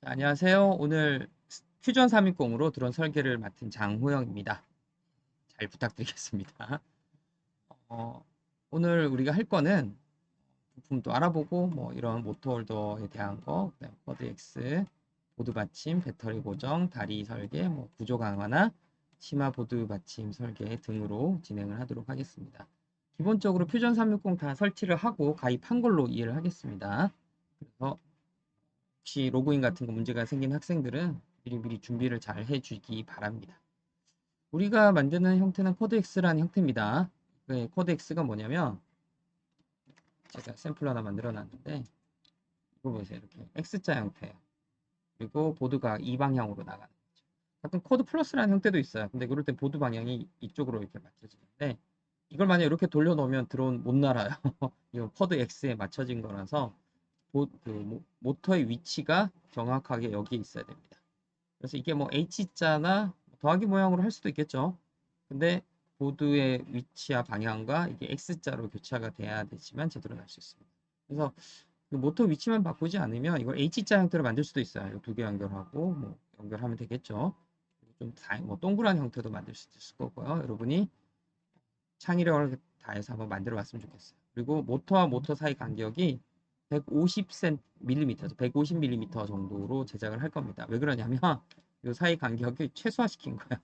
안녕하세요. 오늘 퓨전 360으로 드론 설계를 맡은 장호영입니다. 잘 부탁드리겠습니다. 어, 오늘 우리가 할 거는 부품도 알아보고 뭐 이런 모터홀더에 대한 거, 그다음에 쿼드 X, 보드 받침, 배터리 고정, 다리 설계, 뭐 구조 강화나 심화 보드 받침 설계 등으로 진행을 하도록 하겠습니다. 기본적으로 퓨전 360 다 설치를 하고 가입한 걸로 이해를 하겠습니다. 그래서 혹시 로그인 같은 거 문제가 생긴 학생들은 미리미리 준비를 잘 해주기 바랍니다. 우리가 만드는 형태는 코드X라는 형태입니다. 코드X가 뭐냐면 제가 샘플 하나 만들어 놨는데 이거 보세요. 이렇게 X자 형태예요. 그리고 보드가 이 방향으로 나가는 거죠. 가끔 코드 플러스라는 형태도 있어요. 근데 그럴 때 보드 방향이 이쪽으로 이렇게 맞춰지는데 이걸 만약 이렇게 돌려놓으면 드론 못 날아요. 이건 코드 X에 맞춰진 거라서 모터의 위치가 정확하게 여기에 있어야 됩니다. 그래서 이게 뭐 H자나 더하기 모양으로 할 수도 있겠죠. 근데 보드의 위치와 방향과 이게 X자로 교차가 돼야 되지만 제대로 날 수 있습니다. 그래서 그 모터 위치만 바꾸지 않으면 이걸 H자 형태로 만들 수도 있어요. 두 개 연결하고 뭐 연결하면 되겠죠. 뭐 동그란 형태도 만들 수 있을 거고요. 여러분이 창의력을 다해서 한번 만들어 봤으면 좋겠어요. 그리고 모터와 모터 사이 간격이 150mm, 150mm 정도로 제작을 할 겁니다. 왜 그러냐면 이 사이 간격을 최소화시킨 거예요.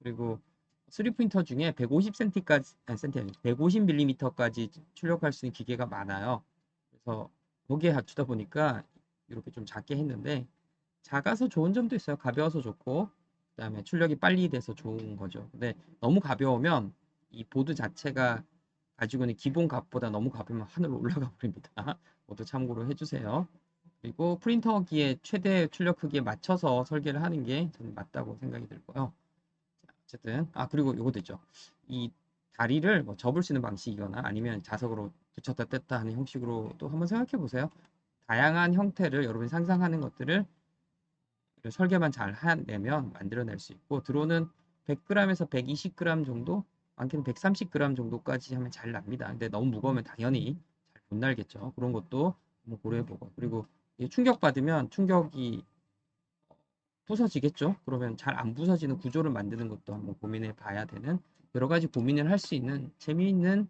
그리고 3 포인터 중에 150cm까지, 아니, cm, 150mm까지 출력할 수 있는 기계가 많아요. 그래서 거기에 갖추다 보니까 이렇게 좀 작게 했는데 작아서 좋은 점도 있어요. 가벼워서 좋고 그다음에 출력이 빨리 돼서 좋은 거죠. 근데 너무 가벼우면 이 보드 자체가 가지고 있는 기본 값보다 너무 가벼우면 하늘로 올라가 버립니다. 모두 참고로 해주세요. 그리고 프린터기의 최대 출력 크기에 맞춰서 설계를 하는 게 저는 맞다고 생각이 들고요. 어쨌든 그리고 이것도 있죠. 이 다리를 뭐 접을 수 있는 방식이거나 아니면 자석으로 붙였다 뗐다 하는 형식으로 또 한번 생각해 보세요. 다양한 형태를 여러분이 상상하는 것들을 설계만 잘 해내면 만들어낼 수 있고 드론은 100g에서 120g 정도, 많게는 130g 정도까지 하면 잘 납니다. 근데 너무 무거우면 당연히 잘 못 날겠죠. 그런 것도 한번 고려해보고 그리고 충격 받으면 충격이 부서지겠죠. 그러면 잘 안 부서지는 구조를 만드는 것도 한번 고민해 봐야 되는 여러 가지 고민을 할 수 있는 재미있는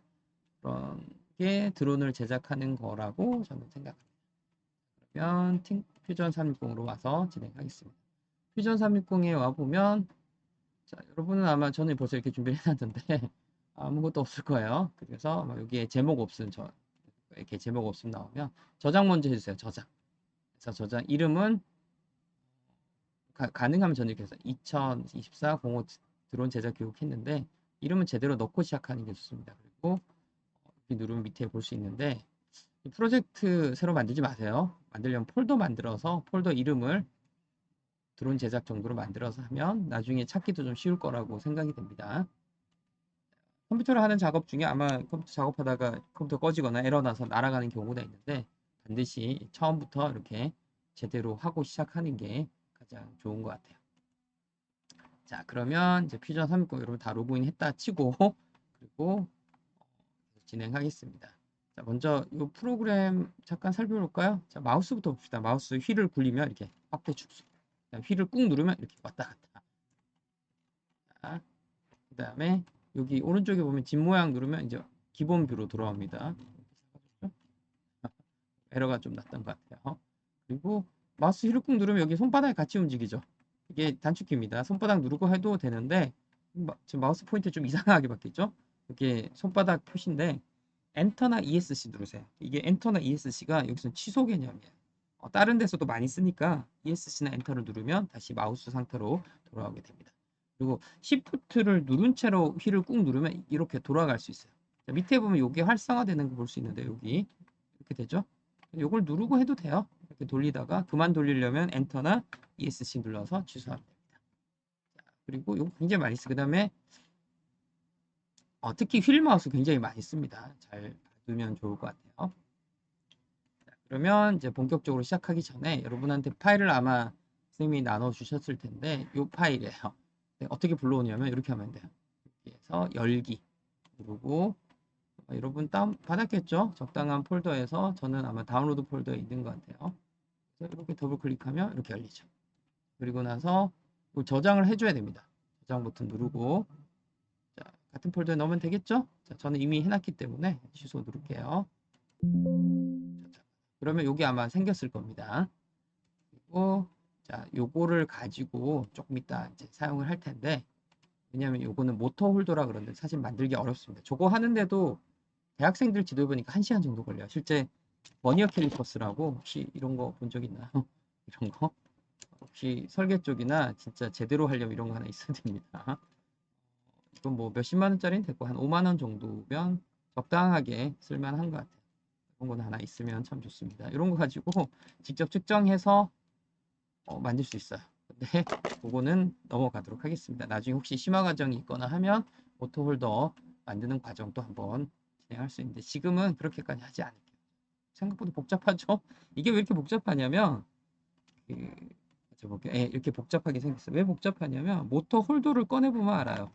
그런 게 드론을 제작하는 거라고 저는 생각합니다. 그러면 퓨전 360으로 와서 진행하겠습니다. 퓨전 360에 와 보면 자, 여러분은 아마 저는 벌써 이렇게 준비를 해놨는데 아무것도 없을 거예요. 그래서 아마 여기에 제목 없음 이렇게 제목 없음 나오면 저장 먼저 해주세요. 저장. 그래서 저장 이름은 가능하면 저는 이렇게 해서 2024-05 드론 제작 교육했는데 이름은 제대로 넣고 시작하는 게 좋습니다. 그리고 여기 누르면 밑에 볼 수 있는데 이 프로젝트 새로 만들지 마세요. 만들려면 폴더 만들어서 폴더 이름을 드론 제작 정도로 만들어서 하면 나중에 찾기도 좀 쉬울 거라고 생각이 됩니다. 컴퓨터로 하는 작업 중에 아마 컴퓨터 작업하다가 컴퓨터 꺼지거나 에러 나서 날아가는 경우가 있는데 반드시 처음부터 이렇게 제대로 하고 시작하는 게 가장 좋은 것 같아요. 자, 그러면 이제 퓨전 360 여러분 다 로그인 했다 치고 그리고 진행하겠습니다. 자, 먼저 이 프로그램 잠깐 살펴볼까요? 자, 마우스부터 봅시다. 마우스 휠을 굴리면 이렇게 확대 축소. 휠을 꾹 누르면 이렇게 왔다 갔다. 자, 그다음에 여기 오른쪽에 보면 집 모양 누르면 이제 기본 뷰로 돌아옵니다. 에러가 좀 났던 것 같아요. 그리고 마우스 휠을 꾹 누르면 여기 손바닥이 같이 움직이죠. 이게 단축키입니다. 손바닥 누르고 해도 되는데 지금 마우스 포인트 좀 이상하게 바뀌었죠? 이게 손바닥 표시인데 엔터나 ESC 누르세요. 이게 엔터나 ESC가 여기서는 취소 개념이에요. 다른 데서도 많이 쓰니까 ESC나 엔터를 누르면 다시 마우스 상태로 돌아오게 됩니다. 그리고 Shift를 누른 채로 휠을 꾹 누르면 이렇게 돌아갈 수 있어요. 자, 밑에 보면 이게 활성화되는 거 볼 수 있는데 여기 이렇게 되죠? 이걸 누르고 해도 돼요. 이렇게 돌리다가 그만 돌리려면 엔터나 ESC 눌러서 취소하면 됩니다. 그리고 이거 굉장히 많이 쓰. 그다음에 특히 휠 마우스 굉장히 많이 씁니다. 잘 봐두면 좋을 것 같아요. 자, 그러면 이제 본격적으로 시작하기 전에 여러분한테 파일을 아마 선생님이 나눠 주셨을 텐데 이 파일이에요. 네, 어떻게 불러오냐면 이렇게 하면 돼요. 여기에서 열기 누르고 여러분 다운 받았겠죠? 적당한 폴더에서 저는 아마 다운로드 폴더에 있는 것 같아요. 그래서 이렇게 더블 클릭하면 이렇게 열리죠. 그리고 나서 저장을 해줘야 됩니다. 저장 버튼 누르고, 자, 같은 폴더에 넣으면 되겠죠? 자, 저는 이미 해놨기 때문에 취소 누를게요. 그러면 여기 아마 생겼을 겁니다. 그리고 자, 요거를 가지고 조금 이따 이제 사용을 할 텐데, 왜냐면 요거는 모터 홀더라 그러는데 사실 만들기 어렵습니다. 저거 하는데도 대학생들 지도 보니까 1시간 정도 걸려요. 실제 버니어 캘리퍼스라고 혹시 이런 거 본 적 있나요? 이런 거? 혹시 설계 쪽이나 진짜 제대로 하려면 이런 거 하나 있어야 됩니다. 이건 뭐 몇십만 원짜리는 됐고 한 5만 원 정도면 적당하게 쓸만한 것 같아요. 이런 거 하나 있으면 참 좋습니다. 이런 거 가지고 직접 측정해서 만들 수 있어요. 근데 그거는 넘어가도록 하겠습니다. 나중에 혹시 심화 과정이 있거나 하면 오토홀더 만드는 과정도 한번 진행할 수 있는데 지금은 그렇게까지 하지 않을게요. 생각보다 복잡하죠? 이게 왜 이렇게 복잡하냐면 예, 이렇게 복잡하게 생겼어요. 왜 복잡하냐면 모터 홀더를 꺼내보면 알아요.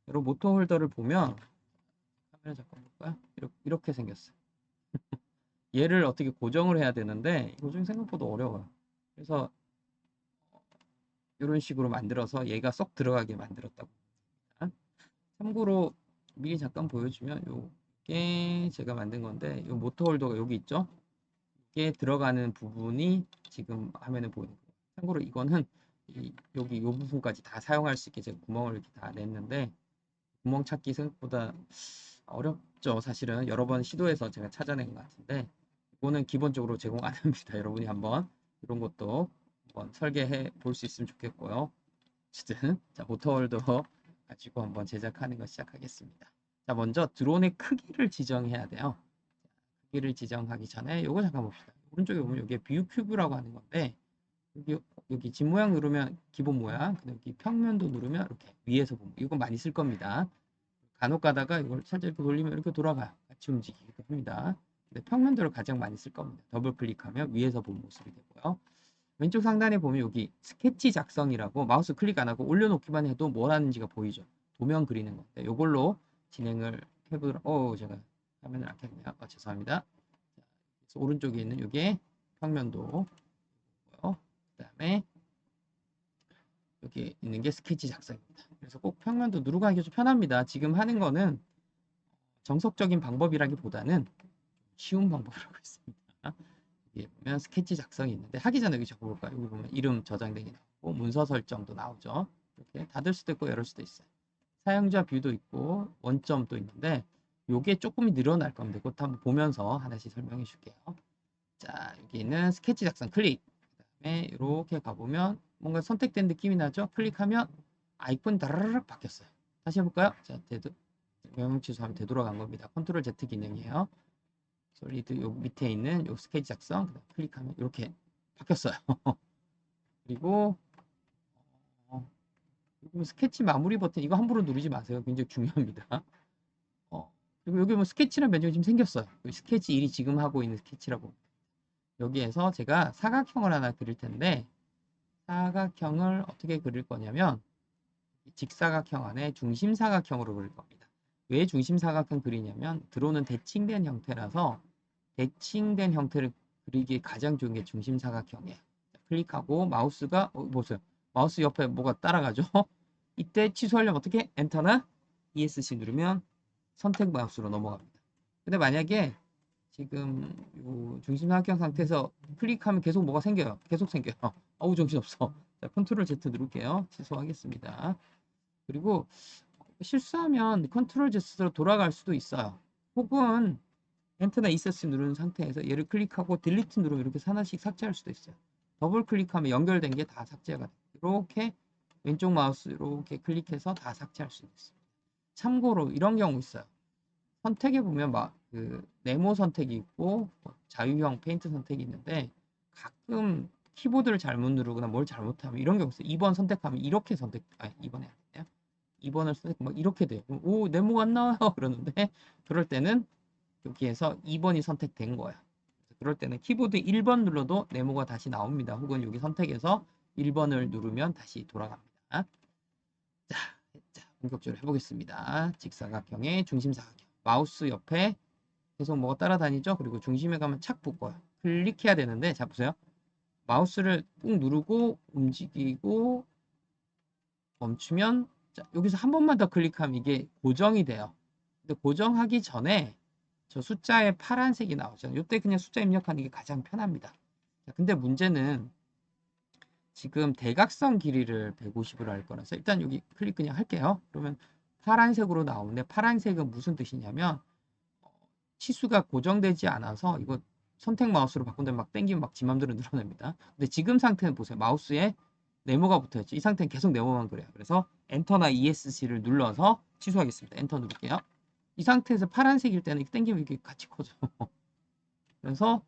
여러분 모터 홀더를 보면 카메라 잠깐 볼까요? 이렇게 생겼어요. 얘를 어떻게 고정을 해야 되는데 이거 좀 생각보다 어려워요. 그래서 이런 식으로 만들어서 얘가 쏙 들어가게 만들었다고. 참고로 미리 잠깐 보여주면 요게 제가 만든 건데 요 모터 홀더가 여기 있죠? 이게 들어가는 부분이 지금 화면에 보이는 거예요. 참고로 이거는 여기 요 부분까지 다 사용할 수 있게 제가 구멍을 이렇게 다 냈는데 구멍 찾기 생각보다 어렵죠. 사실은 여러 번 시도해서 제가 찾아낸 것 같은데 이거는 기본적으로 제공 안 합니다. 여러분이 한번 이런 것도 한번 설계해 볼 수 있으면 좋겠고요. 어쨌든 자 모터홀더 가지고 한번 제작하는 거 시작하겠습니다. 자 먼저 드론의 크기를 지정해야 돼요. 크기를 지정하기 전에 요거 잠깐 봅시다. 오른쪽에 보면 여기에 뷰 큐브라고 하는 건데 여기 집 모양 누르면 기본 모양, 근데 여기 평면도 누르면 이렇게 위에서 보면 이거 많이 쓸 겁니다. 간혹 가다가 이걸 살짝 이렇게 돌리면 이렇게 돌아가요. 같이 움직이기도 합니다. 근데 평면도를 가장 많이 쓸 겁니다. 더블 클릭하면 위에서 본 모습이 되고요. 왼쪽 상단에 보면 여기 스케치 작성이라고 마우스 클릭 안 하고 올려놓기만 해도 뭘 하는지가 보이죠. 도면 그리는 건데 이걸로 진행을 해보도록. 제가 화면을 안 켰네요. 죄송합니다. 그래서 오른쪽에 있는 이게 평면도, 그 다음에 여기 있는 게 스케치 작성입니다. 그래서 꼭 평면도 누르고 하기가 좀 편합니다. 지금 하는 거는 정석적인 방법이라기보다는 쉬운 방법이라고 있습니다. 여기 보면 스케치 작성이 있는데 하기 전에 여기 적어볼까요? 여기 보면 이름 저장되기 나오고 문서 설정도 나오죠. 이렇게 닫을 수도 있고 열을 수도 있어요. 사용자 뷰도 있고 원점도 있는데 요게 조금 늘어날 겁니다. 그것도 한번 보면서 하나씩 설명해 줄게요. 자, 여기는 스케치 작성 클릭. 그다음에 이렇게 가보면 뭔가 선택된 느낌이 나죠? 클릭하면 아이콘 다르르 바뀌었어요. 다시 해볼까요? 자, 명령 취소하면 되돌아간 겁니다. 컨트롤 Z 기능이에요. 솔리드 요 밑에 있는 요 스케치 작성 클릭하면 이렇게 바뀌었어요. 그리고 스케치 마무리 버튼 이거 함부로 누르지 마세요. 굉장히 중요합니다. 그리고 여기 뭐 스케치란 면적이 지금 생겼어요. 스케치 1이 지금 하고 있는 스케치라고. 여기에서 제가 사각형을 하나 그릴 텐데 사각형을 어떻게 그릴 거냐면 직사각형 안에 중심사각형으로 그릴 겁니다. 왜 중심사각형 그리냐면 드론은 대칭된 형태라서 대칭된 형태를 그리기 가장 좋은 게 중심사각형이에요. 클릭하고 마우스가 보세요. 마우스 옆에 뭐가 따라가죠? 이때 취소하려면 어떻게? 엔터나 ESC 누르면 선택 마우스로 넘어갑니다. 근데 만약에 지금 요 중심사각형 상태에서 클릭하면 계속 뭐가 생겨요. 계속 생겨요. 어우 정신없어. 자, 컨트롤 Z 누를게요. 취소하겠습니다. 그리고 실수하면 컨트롤 Z로 돌아갈 수도 있어요. 혹은 엔터나 ESC 누른 상태에서 얘를 클릭하고 딜리트 누르면 이렇게 하나씩 삭제할 수도 있어요. 더블 클릭하면 연결된 게 다 삭제가 돼요. 이렇게 왼쪽 마우스 이렇게 클릭해서 다 삭제할 수 있습니다. 참고로 이런 경우 있어요. 선택에 보면 그 네모 선택이 있고 자유형 페인트 선택이 있는데 가끔 키보드를 잘못 누르거나 뭘 잘못하면 이런 경우 있어요. 2번 선택하면 이렇게 2번에 안 돼요. 2번을 선택 막 이렇게 돼요. 오 네모가 안 나와요. 그러는데 그럴 때는 여기에서 2번이 선택된 거야. 그럴 때는 키보드 1번 눌러도 네모가 다시 나옵니다. 혹은 여기 선택해서 1번을 누르면 다시 돌아갑니다. 자, 본격적으로 해보겠습니다. 직사각형의 중심사각형. 마우스 옆에 계속 뭐가 따라다니죠? 그리고 중심에 가면 착 붙고요. 클릭해야 되는데, 자, 보세요. 마우스를 꾹 누르고 움직이고 멈추면 자, 여기서 한 번만 더 클릭하면 이게 고정이 돼요. 근데 고정하기 전에 저 숫자에 파란색이 나오잖아요. 이때 그냥 숫자 입력하는 게 가장 편합니다. 자, 근데 문제는 지금 대각선 길이를 150으로 할 거라서 일단 여기 클릭 그냥 할게요. 그러면 파란색으로 나오는데 파란색은 무슨 뜻이냐면 치수가 고정되지 않아서 이거 선택 마우스로 바꾼 다음에 막 땡기면 막 지 맘대로 늘어납니다. 근데 지금 상태는 보세요. 마우스에 네모가 붙어있죠. 이 상태는 계속 네모만 그래요. 그래서 엔터나 ESC를 눌러서 취소하겠습니다. 엔터 누를게요. 이 상태에서 파란색일 때는 이렇게 땡기면 이렇게 같이 커져. 그래서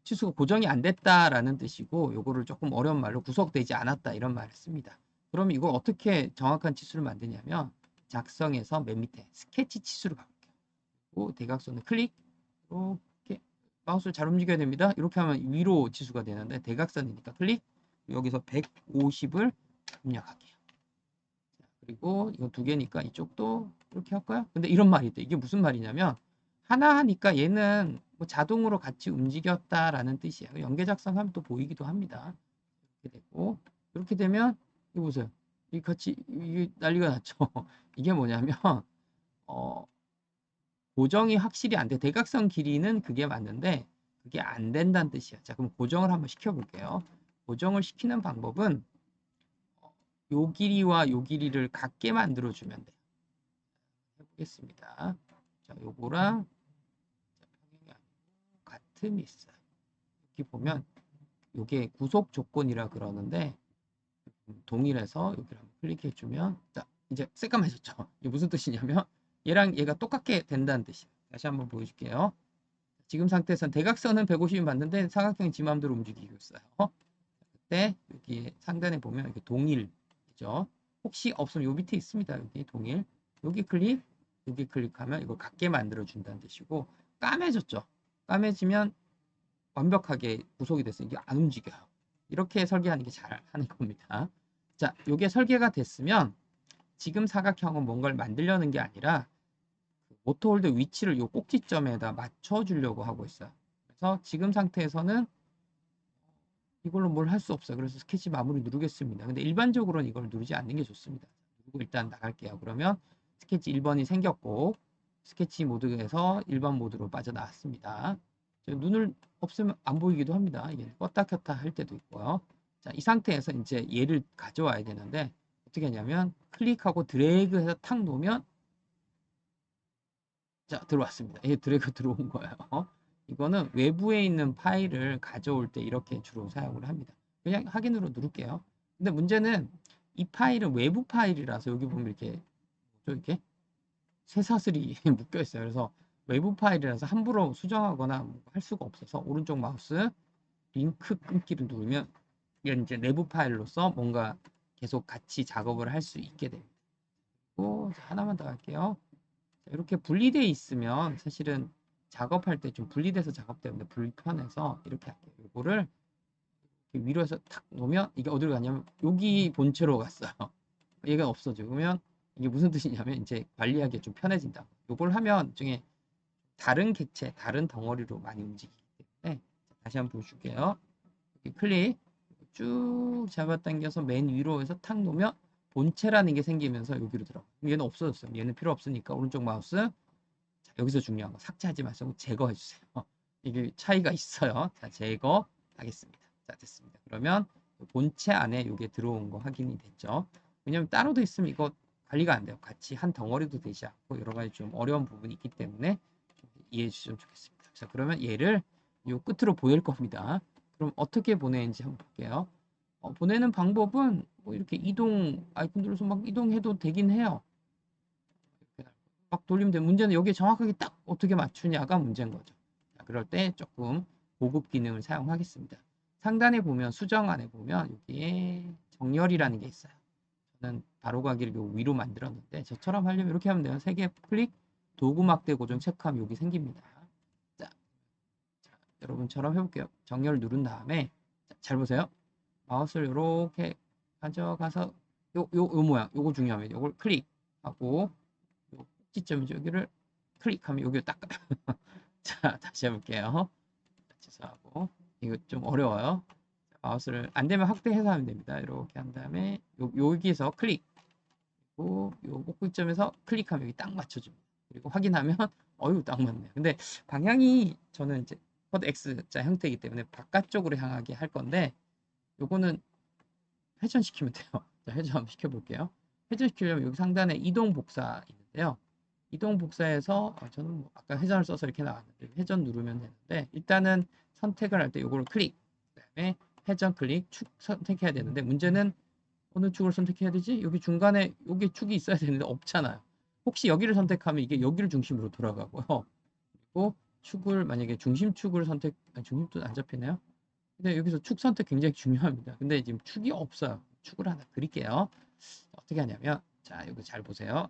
치수가 고정이 안 됐다라는 뜻이고 요거를 조금 어려운 말로 구속되지 않았다 이런 말을 씁니다. 그럼 이거 어떻게 정확한 치수를 만드냐면 작성에서 맨 밑에 스케치 치수를 가볼게요. 대각선을 클릭 이렇게 마우스를 잘 움직여야 됩니다. 이렇게 하면 위로 치수가 되는데 대각선이니까 클릭 여기서 150을 입력할게요. 그리고 이거 두 개니까 이쪽도 이렇게 할까요? 근데 이런 말이 있대. 이게 무슨 말이냐면 하나 하니까 얘는 뭐 자동으로 같이 움직였다라는 뜻이에요. 연계 작성하면 또 보이기도 합니다. 이렇게 되고 이렇게 되면 이거 보세요. 이 같이 이게 난리가 났죠. 이게 뭐냐면 어, 고정이 확실히 안 돼. 대각선 길이는 그게 맞는데 그게 안 된다는 뜻이야. 자, 그럼 고정을 한번 시켜볼게요. 고정을 시키는 방법은 요 길이와 요 길이를 같게 만들어주면 돼요. 해보겠습니다. 자, 요거랑 같음이 있어요. 여기 보면 요게 구속 조건이라 그러는데 동일해서 여기를 한번 클릭해주면 자, 이제 새까매졌죠. 이게 무슨 뜻이냐면 얘랑 얘가 똑같게 된다는 뜻이에요. 다시 한번 보여줄게요. 지금 상태에서는 대각선은 150이 맞는데 사각형이 지 마음대로 움직이고 있어요. 그때 여기 상단에 보면 이렇게 동일이죠. 혹시 없으면 요 밑에 있습니다. 여기 동일. 여기 클릭, 여기 클릭하면 이걸 같게 만들어 준다는 뜻이고 까매졌죠. 까매지면 완벽하게 구속이 됐어요. 이게 안 움직여요. 이렇게 설계하는 게 잘 하는 겁니다. 자, 이게 설계가 됐으면 지금 사각형은 뭔가를 만들려는 게 아니라 모터홀더 위치를 이 꼭지점에다 맞춰주려고 하고 있어요. 그래서 지금 상태에서는 이걸로 뭘 할 수 없어요. 그래서 스케치 마무리 누르겠습니다. 근데 일반적으로는 이걸 누르지 않는 게 좋습니다. 누르고 일단 나갈게요. 그러면 스케치 1번이 생겼고 스케치 모드에서 일반 모드로 빠져나왔습니다. 눈을 없으면 안 보이기도 합니다. 이게 껐다 켰다 할 때도 있고요. 자, 이 상태에서 이제 얘를 가져와야 되는데 어떻게 하냐면 클릭하고 드래그해서 탁 놓으면 자, 들어왔습니다. 이게 드래그 들어온 거예요. 이거는 외부에 있는 파일을 가져올 때 이렇게 주로 사용을 합니다. 그냥 확인으로 누를게요. 근데 문제는 이 파일은 외부 파일이라서 여기 보면 이렇게 쇠사슬이 묶여 있어요. 그래서 외부 파일이라서 함부로 수정하거나 할 수가 없어서 오른쪽 마우스 링크 끊기를 누르면 이게 이제 내부 파일로서 뭔가 계속 같이 작업을 할 수 있게 됩니다. 하나만 더 할게요. 이렇게 분리되어 있으면 사실은 작업할 때 좀 분리돼서 작업되는데 불편해서 이렇게 할게요. 이거를 위로 해서 탁 놓으면 이게 어디로 가냐면 여기 본체로 갔어요. 얘가 없어져. 그러면 이게 무슨 뜻이냐면 이제 관리하기 좀 편해진다. 이걸 하면 중에 다른 객체, 다른 덩어리로 많이 움직이기 때문에 다시 한번 보여줄게요. 여기 클릭 쭉 잡아당겨서 맨 위로 해서 탁 놓으면 본체라는 게 생기면서 여기로 들어가. 얘는 없어졌어요. 얘는 필요 없으니까 오른쪽 마우스 자, 여기서 중요한 거 삭제하지 마시고 제거해 주세요. 이게 차이가 있어요. 자, 제거하겠습니다. 자, 됐습니다. 그러면 본체 안에 이게 들어온 거 확인이 됐죠. 왜냐면 따로 돼 있으면 이거 관리가 안 돼요. 같이 한 덩어리도 되지 않고 여러 가지 좀 어려운 부분이 있기 때문에 좀 이해해 주시면 좋겠습니다. 자, 그러면 얘를 요 끝으로 보낼 겁니다. 그럼 어떻게 보내는지 한번 볼게요. 보내는 방법은 뭐 이렇게 이동 아이콘 눌러서 막 이동해도 되긴 해요. 막 돌리면 돼. 문제는 여기에 정확하게 딱 어떻게 맞추냐가 문제인 거죠. 자, 그럴 때 조금 고급 기능을 사용하겠습니다. 상단에 보면 수정 안에 보면 여기에 정렬이라는 게 있어요. 저는 바로가기를 요 위로 만들었는데 저처럼 하려면 이렇게 하면 돼요. 3개 클릭 도구 막대 고정 체크하면 여기 생깁니다. 자, 여러분처럼 해볼게요. 정렬 누른 다음에 잘 보세요. 마우스를 이렇게 가져가서 요 모양 요거 중요합니다. 요걸 클릭하고 요 꼭지점이죠. 여기를 클릭하면 여기 딱 자, 다시 해볼게요. 죄송하고 이거 좀 어려워요. 마우스를 안 되면 확대해서 하면 됩니다. 이렇게 한 다음에 여기에서 클릭, 그리고 요 목구점에서 클릭하면 여기 딱 맞춰줍니다. 그리고 확인하면 어유 딱 맞네요. 근데 방향이 저는 이제 쿼드 X자 형태이기 때문에 바깥쪽으로 향하게 할 건데 요거는 회전시키면 돼요. 자, 회전 한번 시켜볼게요. 회전시키려면 여기 상단에 이동 복사 있는데요. 이동 복사에서 저는 뭐 아까 회전을 써서 이렇게 나왔는데 회전 누르면 되는데 일단은 선택을 할 때 요거를 클릭, 그다음에 회전 클릭, 축 선택해야 되는데 문제는 어느 축을 선택해야 되지? 여기 중간에 여기 축이 있어야 되는데 없잖아요. 혹시 여기를 선택하면 이게 여기를 중심으로 돌아가고요. 그리고 축을 만약에 중심축을 선택, 중심도 안 잡히네요. 근데 여기서 축 선택 굉장히 중요합니다. 근데 지금 축이 없어요. 축을 하나 그릴게요. 어떻게 하냐면, 자, 여기 잘 보세요.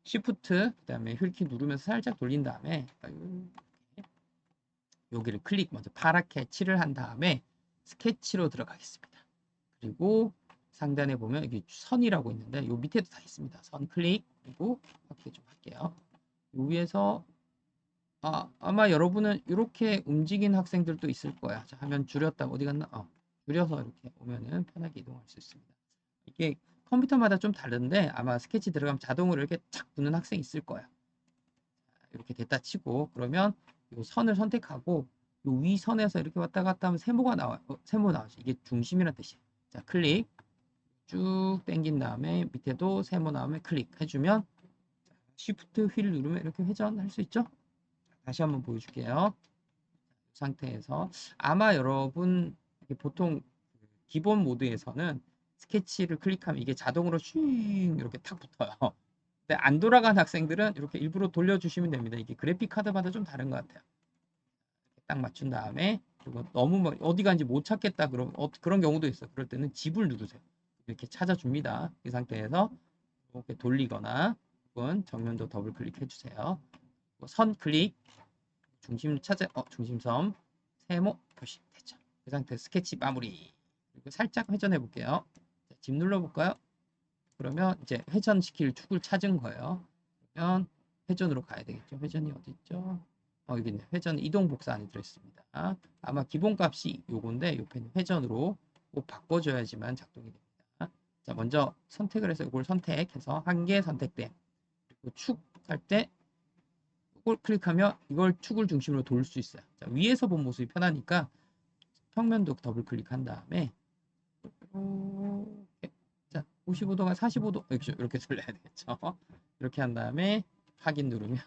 Shift, 그 다음에 휠키 누르면서 살짝 돌린 다음에, 여기를 클릭, 먼저 파랗게 칠을 한 다음에 스케치로 들어가겠습니다. 그리고 상단에 보면 여기 선이라고 있는데, 요 밑에도 다 있습니다. 선 클릭, 그리고 이렇게 좀 할게요. 요 위에서 아마 여러분은 이렇게 움직인 학생들도 있을 거야. 자, 화면 줄였다 어디 갔나? 줄여서 이렇게 오면은 편하게 이동할 수 있습니다. 이게 컴퓨터마다 좀 다른데 아마 스케치 들어가면 자동으로 이렇게 착 붙는 학생이 있을 거야. 이렇게 됐다 치고 그러면 이 선을 선택하고 이 위 선에서 이렇게 왔다 갔다 하면 세모가 나와요. 세모 나오죠. 이게 중심이란 뜻이에요. 자, 클릭 쭉 당긴 다음에 밑에도 세모 나오면 클릭 해주면 Shift 휠 누르면 이렇게 회전할 수 있죠? 다시 한번 보여줄게요. 이 상태에서 아마 여러분 보통 기본 모드에서는 스케치를 클릭하면 이게 자동으로 슈 이렇게 탁 붙어요. 근데 안 돌아간 학생들은 이렇게 일부러 돌려주시면 됩니다. 이게 그래픽 카드마다 좀 다른 것 같아요. 딱 맞춘 다음에 그리고 너무 뭐 어디 간지 못 찾겠다 그럼 그런 경우도 있어요. 그럴 때는 집을 누르세요. 이렇게 찾아줍니다. 이 상태에서 이렇게 돌리거나 혹은 정면도 더블 클릭해 주세요. 선 클릭 중심 찾아 중심섬 세모 표시 됐죠. 그 상태 스케치 마무리. 그리고 살짝 회전해 볼게요. 집 눌러 볼까요? 그러면 이제 회전시킬 축을 찾은 거예요. 그러면 회전으로 가야 되겠죠. 회전이 어디 있죠? 여기 있네. 회전 이동 복사 안에 들어있습니다. 아마 기본값이 요건데 옆에는 회전으로 꼭 바꿔줘야지만 작동이 됩니다. 자, 먼저 선택을 해서 이걸 선택해서 한 개 선택됨. 그리고 축 할 때 이걸 클릭하면 이걸 축을 중심으로 돌 수 있어요. 자, 위에서 본 모습이 편하니까 평면도 더블 클릭한 다음에 이렇게 자 55도가 45도 이렇게 돌려야 되겠죠. 이렇게 한 다음에 확인 누르면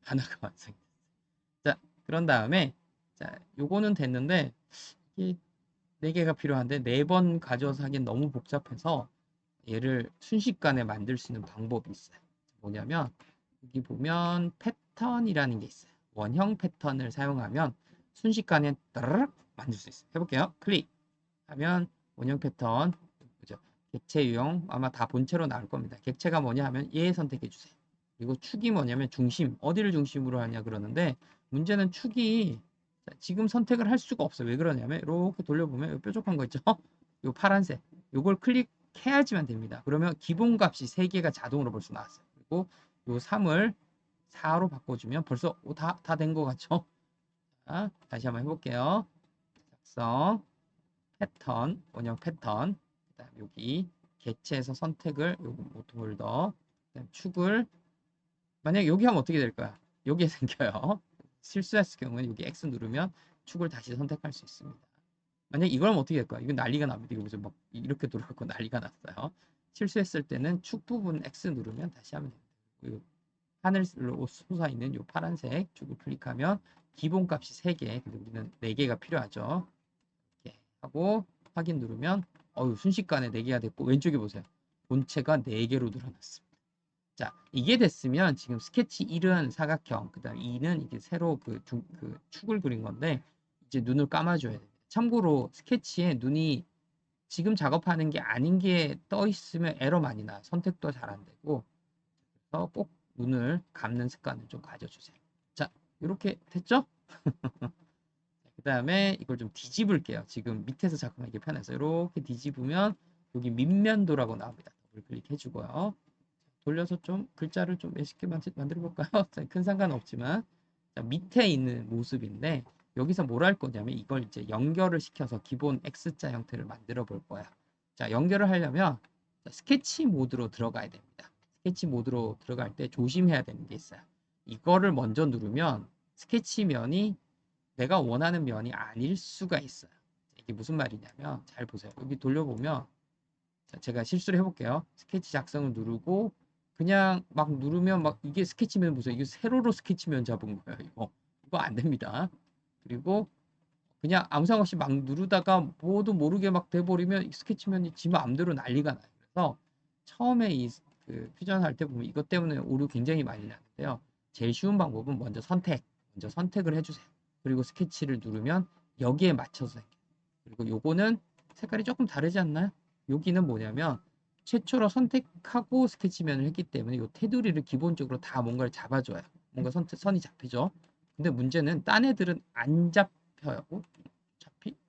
하나가 완성이 됐어요. 자 그런 다음에 자 요거는 됐는데 이게 4개가 필요한데 4번 가져서 하긴 너무 복잡해서 얘를 순식간에 만들 수 있는 방법이 있어요. 뭐냐면 여기 보면 패턴이라는 게 있어요. 원형 패턴을 사용하면 순식간에 따르륵 만들 수 있어요. 해볼게요. 클릭하면 원형 패턴 그죠? 객체 유형 아마 다 본체로 나올 겁니다. 객체가 뭐냐 하면 얘 선택해 주세요. 그리고 축이 뭐냐면 중심 어디를 중심으로 하냐 그러는데 문제는 축이 지금 선택을 할 수가 없어요. 왜 그러냐면 이렇게 돌려보면 요 뾰족한 거 있죠? 요 파란색 요걸 클릭해야지만 됩니다. 그러면 기본 값이 3개가 자동으로 벌써 나왔어요. 그리고 요 3을 4로 바꿔주면 벌써 다 된 거 같죠? 자, 다시 한번 해볼게요. 작성 패턴 원형 패턴 그다음 여기 객체에서 선택을 요거 모토 홀더 그다음 축을 만약 여기 하면 어떻게 될까요? 여기에 생겨요. 실수했을 경우에 여기 X 누르면 축을 다시 선택할 수 있습니다. 만약 이걸 하면 어떻게 될까요? 이건 난리가 납니다. 여기서 막 이렇게 돌아가고 난리가 났어요. 실수했을 때는 축 부분 X 누르면 다시 하면 됩니다. 하늘로 솟아있는 이 파란색 축을 클릭하면 기본 값이 3개 근데 우리는 4개가 필요하죠. 이렇게 하고 확인 누르면 순식간에 4개가 됐고 왼쪽에 보세요. 본체가 4개로 늘어났습니다. 자, 이게 됐으면 지금 스케치 1은 사각형, 그 다음 2는 이게 새로 그 축을 그린 건데 이제 눈을 감아줘야 됩니다. 참고로 스케치에 눈이 지금 작업하는 게 아닌 게 떠 있으면 에러 많이 나. 선택도 잘 안 되고. 그래서 꼭 눈을 감는 습관을 좀 가져주세요. 자, 이렇게 됐죠? 그 다음에 이걸 좀 뒤집을게요. 지금 밑에서 작업하기 편해서 이렇게 뒤집으면 여기 밑면도라고 나옵니다. 더블 클릭해주고요. 돌려서 좀 글자를 좀 멋있게 만들어 볼까요? 큰 상관은 없지만 자, 밑에 있는 모습인데 여기서 뭘 할 거냐면 이걸 이제 연결을 시켜서 기본 X자 형태를 만들어 볼 거야. 자, 연결을 하려면 스케치 모드로 들어가야 됩니다. 스케치 모드로 들어갈 때 조심해야 되는 게 있어요. 이거를 먼저 누르면 스케치면이 내가 원하는 면이 아닐 수가 있어요. 이게 무슨 말이냐면 잘 보세요. 여기 돌려보면 제가 실수를 해볼게요. 스케치 작성을 누르고 그냥 막 누르면 막 이게 스케치면 보세요. 이게 세로로 스케치면 잡은 거예요. 이거 안 됩니다. 그리고 그냥 아무 생각 없이 막 누르다가 뭐도 모르게 막 돼버리면 스케치면이 지 마음대로 난리가 나요. 그래서 처음에 그 퓨전 할 때 보면 이것 때문에 오류 굉장히 많이 나는데요. 제일 쉬운 방법은 먼저 선택을 해주세요. 그리고 스케치를 누르면 여기에 맞춰서 생겨요. 그리고 요거는 색깔이 조금 다르지 않나요? 여기는 뭐냐면 최초로 선택하고 스케치면을 했기 때문에 이 테두리를 기본적으로 다 뭔가를 잡아줘요. 뭔가 선이 잡히죠. 근데 문제는 딴 애들은 안 잡혀요.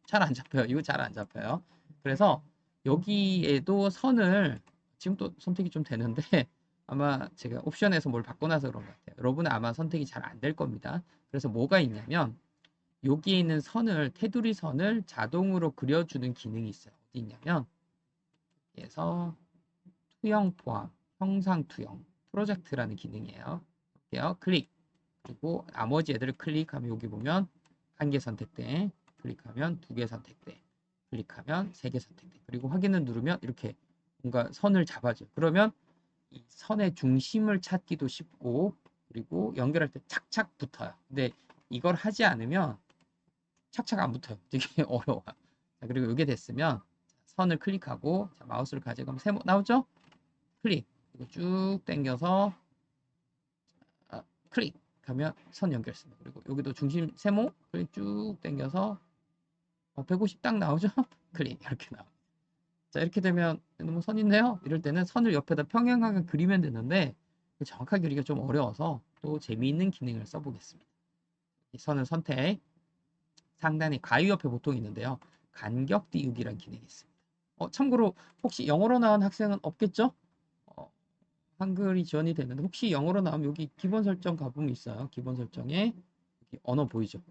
잘 안 잡혀요. 이거 잘 안 잡혀요. 그래서 여기에도 선을 지금 또 선택이 좀 되는데 아마 제가 옵션에서 뭘 바꿔놔서 그런 것 같아요. 여러분은 아마 선택이 잘 안 될 겁니다. 그래서 뭐가 있냐면 여기에 있는 테두리 선을 자동으로 그려주는 기능이 있어요. 어디 있냐면 여기에서 투영 포함, 형상 투영, 프로젝트라는 기능이에요. 볼게요. 클릭. 그리고 나머지 애들을 클릭하면 여기 보면 한 개 선택돼. 클릭하면 두 개 선택돼. 클릭하면 세 개 선택돼. 그리고 확인을 누르면 이렇게 뭔가 선을 잡아줘요. 그러면 이 선의 중심을 찾기도 쉽고 그리고 연결할 때 착착 붙어요. 근데 이걸 하지 않으면 착착 안 붙어요. 되게 어려워요. 자, 그리고 이게 됐으면 선을 클릭하고 자, 마우스를 가져가면 세모 나오죠? 클릭. 그리고 쭉 당겨서 클릭 하면 선 연결했습니다. 그리고 여기도 중심 세모 클릭 쭉 당겨서 150 딱 나오죠? 클릭 이렇게 나옵니다. 자 이렇게 되면 너무 선 있네요. 이럴 때는 선을 옆에다 평행하게 그리면 되는데 정확하게 그리기가 좀 어려워서 또 재미있는 기능을 써보겠습니다. 이 선을 선택 상단에 가위 옆에 보통 있는데요. 간격 띄우기라는 기능이 있습니다. 참고로 혹시 영어로 나온 학생은 없겠죠? 어, 한글이 지원이 되는데 혹시 영어로 나오면 여기 기본 설정 가보면 있어요. 기본 설정에 여기 언어 보이죠?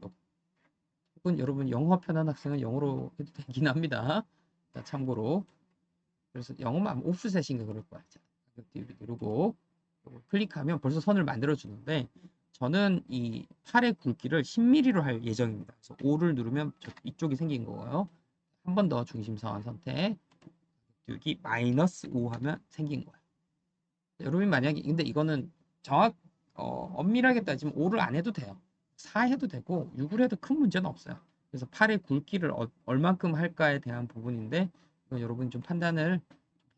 혹은 여러분 영어 편한 학생은 영어로 해도 되긴 합니다. 자, 참고로 그래서 영어만 오프셋인가 그럴 거야. 자, 간격 띄우기 누르고 클릭하면 벌써 선을 만들어 주는데 저는 이 팔의 굵기를 10mm로 할 예정입니다. 그래서 5를 누르면 이쪽이 생긴 거고요. 한 번 더 중심선 선택 띄우기 -5 하면 생긴 거예요. 여러분 만약에 근데 이거는 엄밀하게 따지면 5를 안 해도 돼요. 4 해도 되고 6을 해도 큰 문제는 없어요. 그래서 팔의 굵기를 얼만큼 할까에 대한 부분인데 여러분이 좀 판단을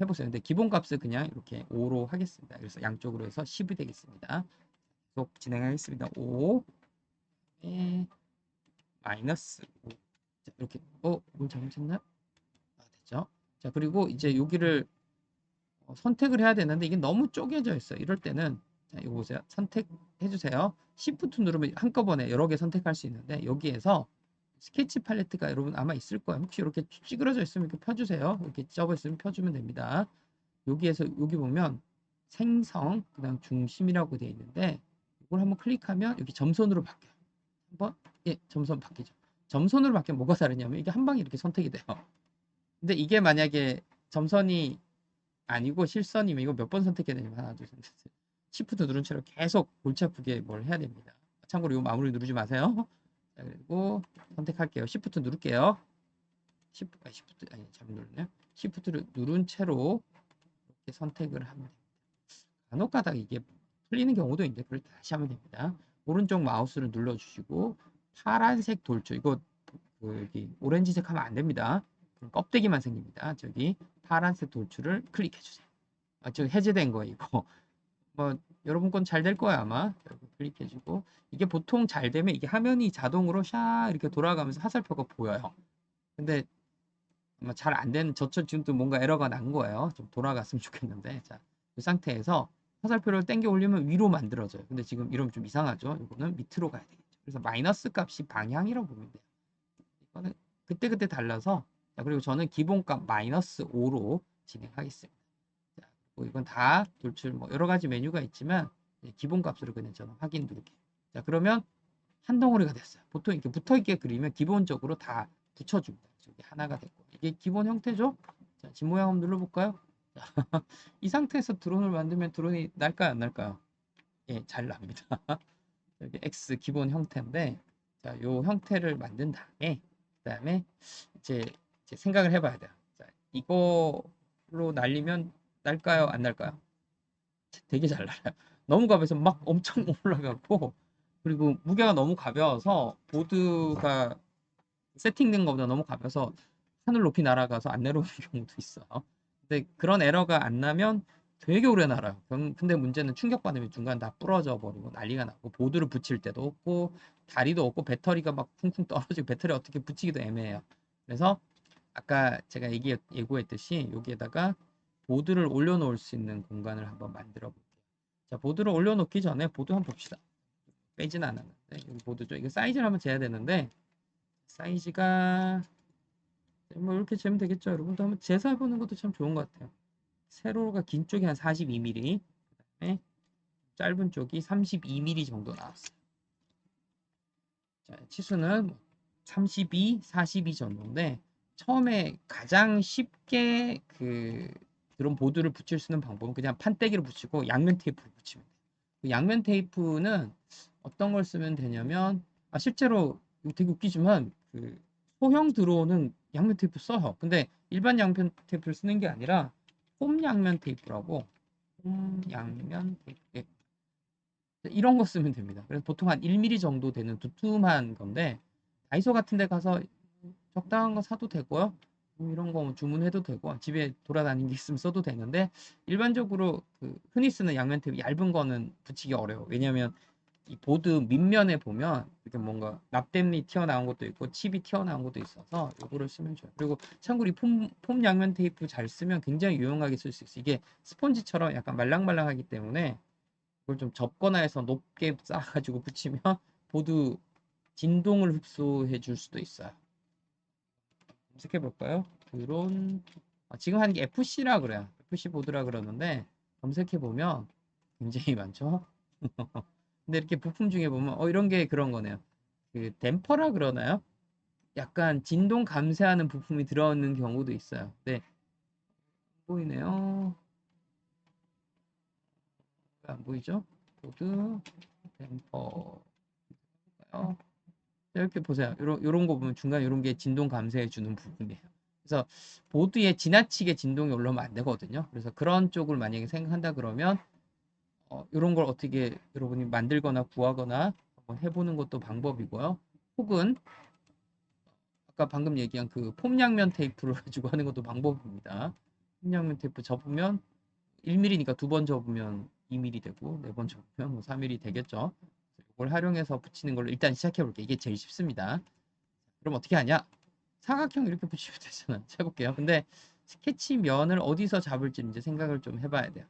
해보세요. 근데 기본 값을 그냥 이렇게 5로 하겠습니다. 그래서 양쪽으로 해서 10이 되겠습니다. 계속 진행하겠습니다. 5, -5. 자, 이렇게, 뭘 잘못했나? 됐죠? 자, 그리고 이제 여기를 선택을 해야 되는데 이게 너무 쪼개져 있어요. 이럴 때는, 자, 이거 보세요. 선택해주세요. Shift 누르면 한꺼번에 여러 개 선택할 수 있는데 여기에서 스케치 팔레트가 여러분 아마 있을 거예요. 혹시 이렇게 찌그러져 있으면 이렇게 펴주세요. 이렇게 접어 있으면 펴주면 됩니다. 여기에서 여기 보면 생성 그다음 중심이라고 되어 있는데 이걸 한번 클릭하면 여기 점선으로 바뀌어요. 한번 점선 바뀌죠. 점선으로 바뀌면 뭐가 다르냐면 이게 한 방에 이렇게 선택이 돼요. 근데 이게 만약에 점선이 아니고 실선이면 이거 몇 번 선택해야 되냐면 하나 둘 셋 넷. 시프트 누른 채로 계속 골치 아프게 뭘 해야 됩니다. 참고로 이거 마무리 누르지 마세요. 자, 그리고 선택할게요. 시프트 누를게요. 시프트 아니 잘못 눌렀네요. 시프트를 누른 채로 이렇게 선택을 하면 됩니다. 간혹 가다가 이게 틀리는 경우도 있는데 그럴 때 다시 하면 됩니다. 오른쪽 마우스를 눌러주시고 파란색 돌출 이거 여기 오렌지색 하면 안 됩니다. 껍데기만 생깁니다. 저기 파란색 돌출을 클릭해 주세요. 저기 해제된 거 이거 뭐 여러분 건 잘 될 거야 아마. 클릭해 주고 이게 보통 잘 되면 이게 화면이 자동으로 샤 이렇게 돌아가면서 화살표가 보여요. 근데 아마 잘 안 되는 저처럼 지금 또 뭔가 에러가 난 거예요. 좀 돌아갔으면 좋겠는데 자, 이 상태에서 화살표를 당겨 올리면 위로 만들어져요. 근데 지금 이러면 좀 이상하죠. 이거는 밑으로 가야 되겠죠. 그래서 마이너스 값이 방향이라고 보면 돼요. 이거는 그때그때 달라서 자, 그리고 저는 기본값 -5로 진행하겠습니다. 자, 그리고 이건 다 돌출 뭐 여러 가지 메뉴가 있지만 기본값으로 그냥 저는 확인 누를게요. 자, 그러면 한 덩어리가 됐어요. 보통 이렇게 붙어있게 그리면 기본적으로 다 붙여줍니다. 이게 하나가 됐고 이게 기본 형태죠. 자, 집 모양 한번 눌러볼까요? 이 상태에서 드론을 만들면 드론이 날까요, 안 날까요? 예, 잘 납니다. 여기 X 기본 형태인데, 자, 요 형태를 만든 다음에, 그다음에 이제 생각을 해봐야 돼요. 자, 이거로 날리면 날까요, 안 날까요? 되게 잘 날아요. 너무 가벼워서 막 엄청 올라가고, 그리고 무게가 너무 가벼워서 보드가 세팅된 것보다 너무 가벼워서 하늘 높이 날아가서 안 내려오는 경우도 있어요. 근데 그런 에러가 안 나면 되게 오래 날아요. 근데 문제는 충격받으면 중간 다 부러져 버리고 난리가 나고 보드를 붙일 때도 없고 다리도 없고 배터리가 막 쿵쿵 떨어지고 배터리 어떻게 붙이기도 애매해요. 그래서 아까 제가 예고했듯이 여기에다가 보드를 올려놓을 수 있는 공간을 한번 만들어 볼게요. 자, 보드를 올려놓기 전에 보드 한번 봅시다. 빼진 않았는데 여기 보드죠. 이거 사이즈를 한번 재야 되는데 사이즈가 뭐 이렇게 재면 되겠죠. 여러분도 한번 재서 보는 것도 참 좋은 것 같아요. 세로가 긴 쪽이 한 42mm, 그다음에 짧은 쪽이 32mm 정도 나왔어요. 자, 치수는 32, 42 정도인데 처음에 가장 쉽게 그 드론 보드를 붙일 수 있는 방법은 그냥 판때기로 붙이고 양면 테이프로 붙이면 돼요. 그 양면 테이프는 어떤 걸 쓰면 되냐면 실제로 이거 되게 웃기지만 그 소형 드론은 양면 테이프 써요. 근데 일반 양면 테이프를 쓰는 게 아니라 홈 양면 테이프라고 홈 양면 테이프 이런 거 쓰면 됩니다. 그래서 보통 한 1mm 정도 되는 두툼한 건데 다이소 같은 데 가서 적당한 거 사도 되고요. 이런 거 주문해도 되고 집에 돌아다니는 게 있으면 써도 되는데 일반적으로 그 흔히 쓰는 양면 테이프 얇은 거는 붙이기 어려워. 왜냐면 이 보드 밑면에 보면 이렇게 뭔가 납땜이 튀어나온 것도 있고 칩이 튀어나온 것도 있어서 이거를 쓰면 좋아요. 그리고 참고로 이 폼 양면 테이프 잘 쓰면 굉장히 유용하게 쓸 수 있어요. 이게 스펀지처럼 약간 말랑말랑하기 때문에 그걸 좀 접거나 해서 높게 쌓아가지고 붙이면 보드 진동을 흡수해 줄 수도 있어요. 검색해 볼까요? 드론 지금 하는 게 FC라 그래요. FC 보드라 그러는데 검색해 보면 굉장히 많죠. 근데 이렇게 부품 중에 보면 이런 게 그런 거네요. 그 댐퍼라 그러나요? 약간 진동 감쇄하는 부품이 들어있는 경우도 있어요. 네, 보이네요. 안 보이죠? 보드 댐퍼. 이렇게 보세요. 요런 거 보면 중간에 요런 게 진동 감쇄해 주는 부분이에요. 그래서 보드에 지나치게 진동이 올라오면 안 되거든요. 그래서 그런 쪽을 만약에 생각한다 그러면 요런 걸 어떻게 여러분이 만들거나 구하거나 한번 해보는 것도 방법이고요. 혹은 아까 방금 얘기한 그 폼양면 테이프를 가지고 하는 것도 방법입니다. 폼양면 테이프 접으면 1mm니까 두 번 접으면 2mm 되고 네 번 접으면 뭐 3mm 되겠죠. 이걸 활용해서 붙이는 걸로 일단 시작해 볼게요. 이게 제일 쉽습니다. 그럼 어떻게 하냐? 사각형 이렇게 붙이면 되잖아. 해볼게요. 근데 스케치 면을 어디서 잡을지 이제 생각을 좀 해봐야 돼요.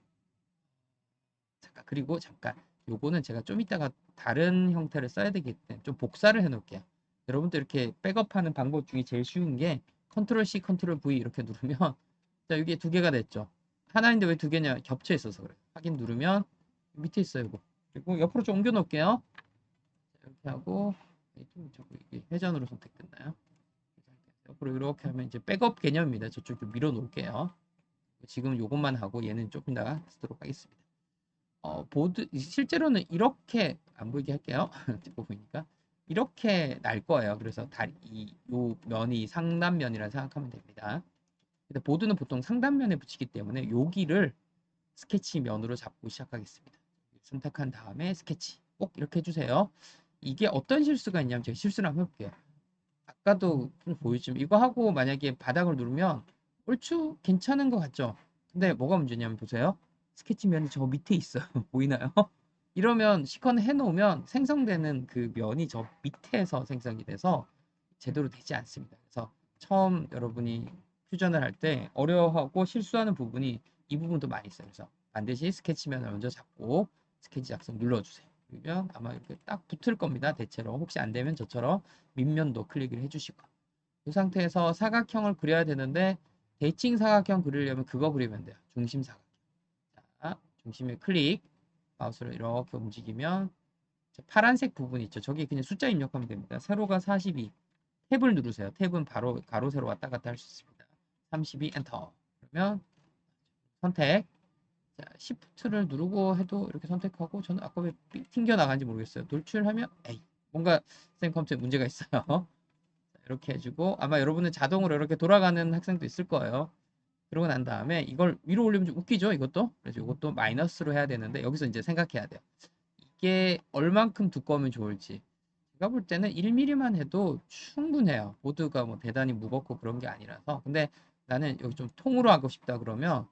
잠깐 그리고 잠깐 요거는 제가 좀 이따가 다른 형태를 써야 되기 때문에 좀 복사를 해 놓을게요. 여러분도 이렇게 백업하는 방법 중에 제일 쉬운 게 컨트롤 C, 컨트롤 V 이렇게 누르면 자 여기 두 개가 됐죠. 하나인데 왜 두 개냐? 겹쳐 있어서 그래요. 확인 누르면 밑에 있어요. 이거. 그리고 옆으로 좀 옮겨 놓을게요. 이렇게 하고 이게 회전으로 선택됐나요? 옆으로 이렇게 하면 이제 백업 개념입니다. 저쪽 좀 밀어 놓을게요. 지금 요것만 하고 얘는 조금 더 쓰도록 하겠습니다. 보드 실제로는 이렇게 안 보이게 할게요. 찍고 보니까 이렇게 날 거예요. 그래서 요 면이 상단면이라 생각하면 됩니다. 근데 보드는 보통 상단면에 붙이기 때문에 여기를 스케치 면으로 잡고 시작하겠습니다. 선택한 다음에 스케치 꼭 이렇게 해주세요. 이게 어떤 실수가 있냐면 제가 실수를 한번 해볼게요. 아까도 보여주면 이거 하고 만약에 바닥을 누르면 얼추 괜찮은 것 같죠? 근데 뭐가 문제냐면 보세요. 스케치면이 저 밑에 있어요. 보이나요? 이러면 시컨 해놓으면 생성되는 그 면이 저 밑에서 생성이 돼서 제대로 되지 않습니다. 그래서 처음 여러분이 퓨전을 할 때 어려워하고 실수하는 부분이 이 부분도 많이 있어요. 그래서 반드시 스케치면을 먼저 잡고 스케치 작성 눌러주세요. 그러면 아마 이렇게 딱 붙을 겁니다. 대체로 혹시 안 되면 저처럼 밑면도 클릭을 해주시고 이 상태에서 사각형을 그려야 되는데 대칭 사각형 그리려면 그거 그리면 돼요. 중심 사각형. 자, 중심에 클릭 마우스를 이렇게 움직이면 파란색 부분 있죠. 저기 그냥 숫자 입력하면 됩니다. 세로가 42. 탭을 누르세요. 탭은 바로 가로 세로 왔다 갔다 할 수 있습니다. 32 엔터. 그러면 선택. 자, Shift를 누르고 해도 이렇게 선택하고, 저는 아까 왜 튕겨 나간지 모르겠어요. 돌출하면 에이, 뭔가 쌤 컴퓨터에 문제가 있어요. 이렇게 해주고, 아마 여러분은 자동으로 이렇게 돌아가는 학생도 있을 거예요. 그러고 난 다음에 이걸 위로 올리면 좀 웃기죠, 이것도. 그래서 이것도 마이너스로 해야 되는데, 여기서 이제 생각해야 돼요. 이게 얼만큼 두꺼우면 좋을지. 제가 볼 때는 1mm만 해도 충분해요. 보드가 뭐 대단히 무겁고 그런 게 아니라서. 근데 나는 여기 좀 통으로 하고 싶다 그러면,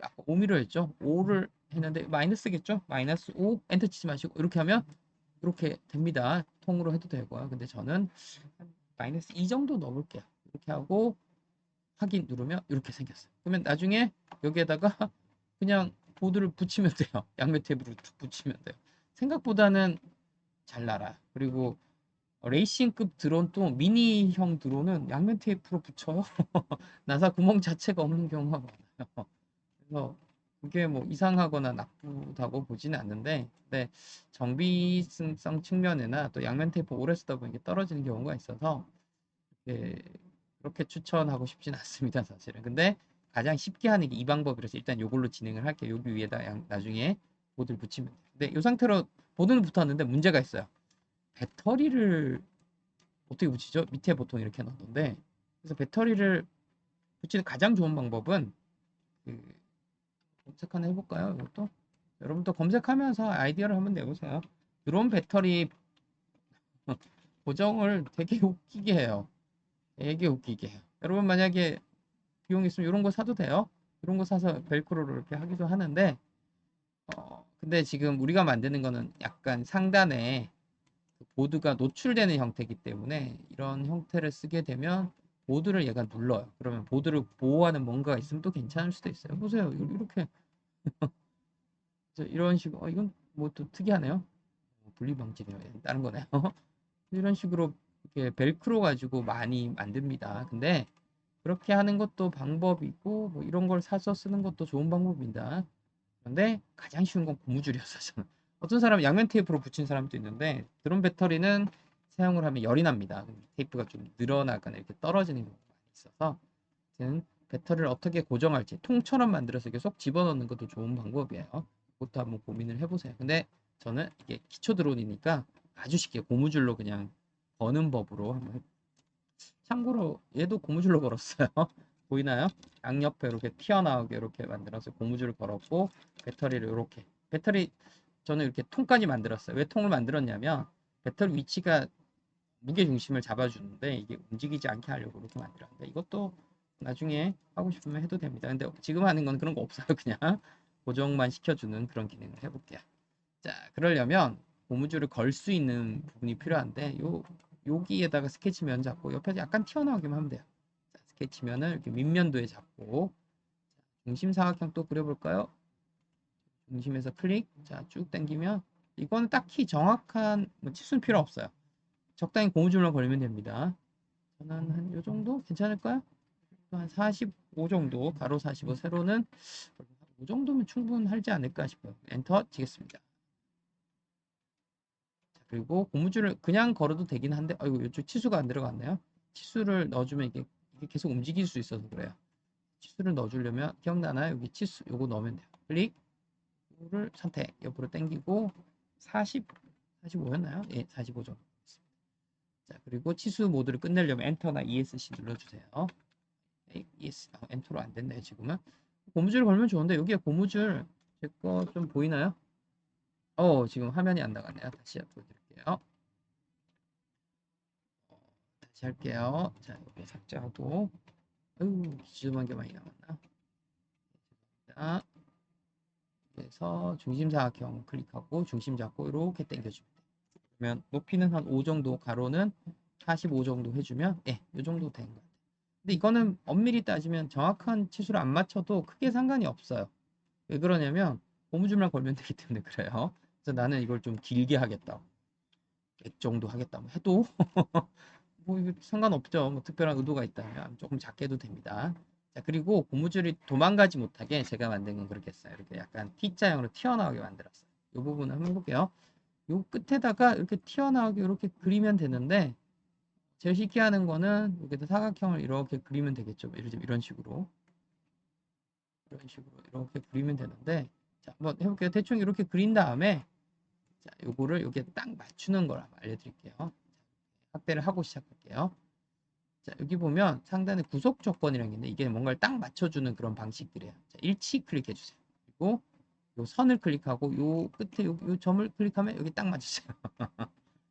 아까 5mm 했죠? 5를 했는데 마이너스겠죠? 마이너스 5 엔터 치지 마시고 이렇게 하면 이렇게 됩니다. 통으로 해도 되고요. 근데 저는 마이너스 2 정도 넣을게요. 이렇게 하고 확인 누르면 이렇게 생겼어요. 그러면 나중에 여기에다가 그냥 보드를 붙이면 돼요. 양면 탭으로 툭 붙이면 돼요. 생각보다는 잘 날아요. 그리고 레이싱급 드론도 미니형 드론은 양면 테이프로 붙여요. 나사 구멍 자체가 없는 경우가 많아요. 그래서 그게 뭐 이상하거나 나쁘다고 보지는 않는데, 근데 정비성 측면이나 또 양면 테이프 오래 쓰다 보니 떨어지는 경우가 있어서 예, 그렇게 추천하고 싶진 않습니다, 사실은. 근데 가장 쉽게 하는 게 이 방법이라서 일단 이걸로 진행을 할게요. 여기 위에다 나중에 보드를 붙이면 돼요. 근데 이 상태로 보드는 붙었는데 문제가 있어요. 배터리를 어떻게 붙이죠? 밑에 보통 이렇게 놨는데, 그래서 배터리를 붙이는 가장 좋은 방법은 그 검색 하나 해볼까요? 이것도 여러분도 검색하면서 아이디어를 한번 내보세요. 드론 배터리 고정을 되게 웃기게 해요. 되게 웃기게 해요. 여러분 만약에 비용 있으면 이런 거 사도 돼요. 이런 거 사서 벨크로로 이렇게 하기도 하는데, 근데 지금 우리가 만드는 거는 약간 상단에 그 보드가 노출되는 형태이기 때문에 이런 형태를 쓰게 되면 보드를 얘가 눌러요. 그러면 보드를 보호하는 뭔가가 있으면 또 괜찮을 수도 있어요. 보세요. 이렇게 이런 식으로, 이건 뭐 또 특이하네요. 분리 방지네요. 다른 거네요. 이런 식으로 이렇게 벨크로 가지고 많이 만듭니다. 근데 그렇게 하는 것도 방법이고, 뭐 이런 걸 사서 쓰는 것도 좋은 방법입니다. 그런데 가장 쉬운 건 고무줄이었어요. 저는. 어떤 사람은 양면 테이프로 붙인 사람도 있는데, 드론 배터리는 사용을 하면 열이 납니다. 테이프가 좀 늘어나거나 이렇게 떨어지는 경우가 많이 있어서, 아무튼 배터리를 어떻게 고정할지 통처럼 만들어서 계속 집어넣는 것도 좋은 방법이에요. 그것도 한번 고민을 해보세요. 근데 저는 이게 기초 드론이니까 아주 쉽게 고무줄로 그냥 거는 법으로 한번 참고로 얘도 고무줄로 걸었어요. 보이나요? 양옆에 이렇게 튀어나오게 이렇게 만들어서 고무줄을 걸었고, 배터리를 이렇게, 배터리 저는 이렇게 통까지 만들었어요. 왜 통을 만들었냐면 배터리 위치가 무게 중심을 잡아주는데 이게 움직이지 않게 하려고 이렇게 만들었는데, 이것도 나중에 하고 싶으면 해도 됩니다. 근데 지금 하는 건 그런 거 없어요. 그냥 고정만 시켜주는 그런 기능을 해볼게요. 자, 그러려면 고무줄을 걸 수 있는 부분이 필요한데, 여기에다가 스케치면 잡고 옆에 약간 튀어나오기만 하면 돼요. 자, 스케치면을 이렇게 밑면도에 잡고, 중심 사각형 또 그려볼까요? 중심에서 클릭, 자, 쭉 당기면, 이건 딱히 정확한 뭐 치수는 필요 없어요. 적당히 고무줄만 걸면 됩니다. 저는 한 요 정도 괜찮을까요? 한 45 정도, 가로 45, 세로는 이 정도면 충분하지 않을까 싶어요. 엔터 치겠습니다. 그리고 고무줄을 그냥 걸어도 되긴 한데, 아이고, 이쪽 치수가 안 들어갔네요. 치수를 넣어주면 이게 계속 움직일 수 있어서 그래요. 치수를 넣어주려면 기억나나요? 여기 치수 요거 넣으면 돼요. 클릭, 이거를 선택, 옆으로 당기고 40, 45였나요? 예, 45 정도. 자, 그리고 치수 모드를 끝내려면 엔터나 ESC 눌러주세요. ES, 엔터로 안 됐네요, 지금은. 고무줄 걸면 좋은데, 여기에 고무줄, 제 거 좀 보이나요? 지금 화면이 안 나갔네요. 다시 보여드릴게요. 다시 할게요. 자, 이렇게 삭제하고. 아유, 지저분한 게 많이 남았나? 자, 그래서 중심사각형 클릭하고 중심 잡고 이렇게 당겨주면 돼요. 그러면 높이는 한 5 정도, 가로는 45 정도 해주면, 예, 이 정도 된 것 같아요. 근데 이거는 엄밀히 따지면 정확한 치수를 안 맞춰도 크게 상관이 없어요. 왜 그러냐면 고무줄만 걸면 되기 때문에 그래요. 그래서 나는 이걸 좀 길게 하겠다, 100 정도 하겠다 뭐 해도 뭐 이거 상관없죠. 뭐 특별한 의도가 있다면 조금 작게 해도 됩니다. 자, 그리고 고무줄이 도망가지 못하게 제가 만든 건 그렇게 했어요. 이렇게 약간 T자형으로 튀어나오게 만들었어요. 이 부분을 한번 해볼게요. 요 끝에다가 이렇게 튀어나오게 이렇게 그리면 되는데 제일 쉽게 하는 거는 여기다 사각형을 이렇게 그리면 되겠죠. 예를 들면 이런 식으로 이렇게 그리면 되는데 자, 한번 해볼게요. 대충 이렇게 그린 다음에 자, 요거를 여기에 딱 맞추는 걸 한번 알려드릴게요. 확대를 하고 시작할게요. 자, 여기 보면 상단에 구속 조건이라는 게 있는데 이게 뭔가를 딱 맞춰주는 그런 방식들이에요. 자, 일치 클릭해 주세요. 그리고 요 선을 클릭하고 요 끝에 요 점을 클릭하면 여기 딱 맞으세요.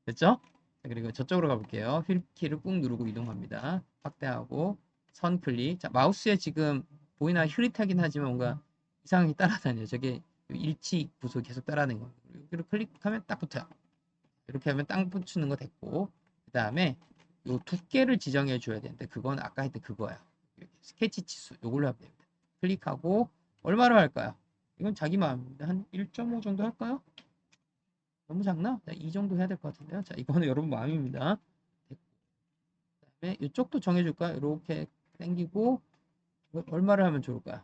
됐죠? 자, 그리고 저쪽으로 가볼게요. 휠키를 꾹 누르고 이동합니다. 확대하고 선 클릭. 자, 마우스에 지금 보이나 흐릿하긴 하지만 뭔가 이상하게 따라다녀요. 저게 일치 구속 계속 따라다니는 거예요. 여기를 클릭하면 딱 붙어요. 이렇게 하면 딱 붙이는 거 됐고 그 다음에 요 두께를 지정해 줘야 되는데 그건 아까 했던 그거야. 스케치 치수 요걸로 하면 됩니다. 클릭하고 얼마로 할까요? 이건 자기 마음입니다. 한 1.5 정도 할까요? 너무 작나? 자, 이 정도 해야 될 것 같은데요. 자, 이거는 여러분 마음입니다. 그다음에 이쪽도 정해줄까요? 이렇게 당기고 얼마를 하면 좋을까요?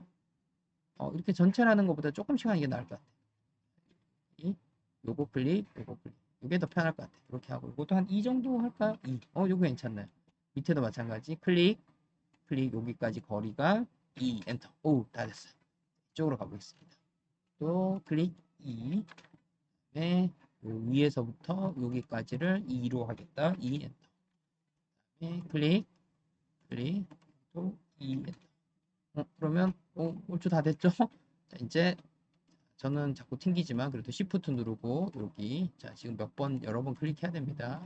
이렇게 전체를 하는 것보다 조금씩 하는 게 나을 것 같아요. 요거 클릭, 요거 클릭. 이게 더 편할 것 같아요. 이렇게 하고 이것도 한 2 정도 할까요? 2. 요거 괜찮나요? 밑에도 마찬가지. 클릭, 클릭 여기까지 거리가 2 엔터. 오, 다 됐어요. 이쪽으로 가보겠습니다. 또 클릭 2. 네, 위에서부터 여기까지를 2로 하겠다. 2 엔터. 네, 클릭, 클릭, 또 2 엔터. 그러면 얼추 다 됐죠? 자, 이제 저는 자꾸 튕기지만 그래도 Shift 누르고 여기 자 지금 몇 번 여러 번 클릭해야 됩니다.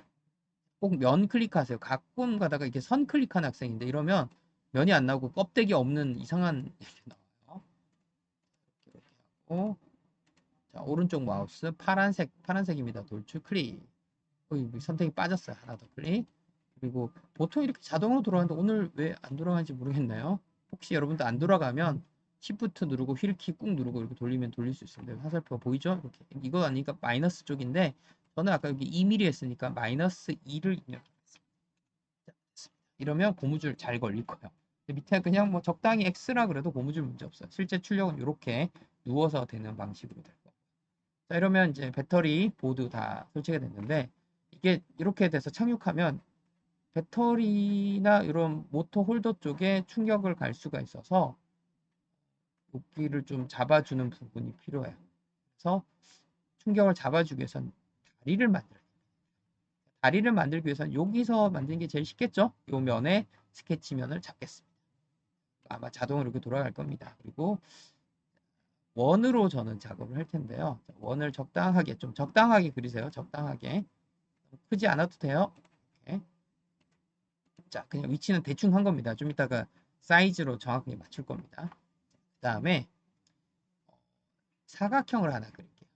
꼭 면 클릭하세요. 가끔 가다가 이게 선 클릭한 학생인데 이러면 면이 안 나오고 껍데기 없는 이상한 이렇게 나와요. 이렇게 하고 자 오른쪽 마우스 파란색입니다. 돌출 클릭. 선택이 빠졌어요. 하나 더 클릭. 그리고 보통 이렇게 자동으로 돌아가는데 오늘 왜 안 돌아가는지 모르겠네요. 혹시 여러분도 안 돌아가면 Shift 누르고 휠키 꾹 누르고 이렇게 돌리면 돌릴 수 있습니다. 화살표가 보이죠? 이렇게 이거 아니니까 마이너스 쪽인데 저는 아까 여기 2mm 했으니까 마이너스 2를 입력했습니다. 이러면 고무줄 잘 걸릴 거예요. 밑에 그냥 뭐 적당히 X라 그래도 고무줄 문제 없어요. 실제 출력은 이렇게 누워서 되는 방식으로 될 거예요. 자, 이러면 이제 배터리 보드 다 설치가 됐는데 이게 이렇게 돼서 착륙하면 배터리나 이런 모터 홀더 쪽에 충격을 갈 수가 있어서 여기를 좀 잡아주는 부분이 필요해요. 그래서 충격을 잡아주기 위해서는 다리를 만들어요. 다리를 만들기 위해서는 여기서 만드는 게 제일 쉽겠죠? 이 면에 스케치면을 잡겠습니다. 아마 자동으로 이렇게 돌아갈 겁니다. 그리고 원으로 저는 작업을 할 텐데요. 원을 좀 적당하게 그리세요. 적당하게. 크지 않아도 돼요. 이렇게. 자, 그냥 위치는 대충 한 겁니다. 좀 이따가 사이즈로 정확하게 맞출 겁니다. 그 다음에 사각형을 하나 그릴게요.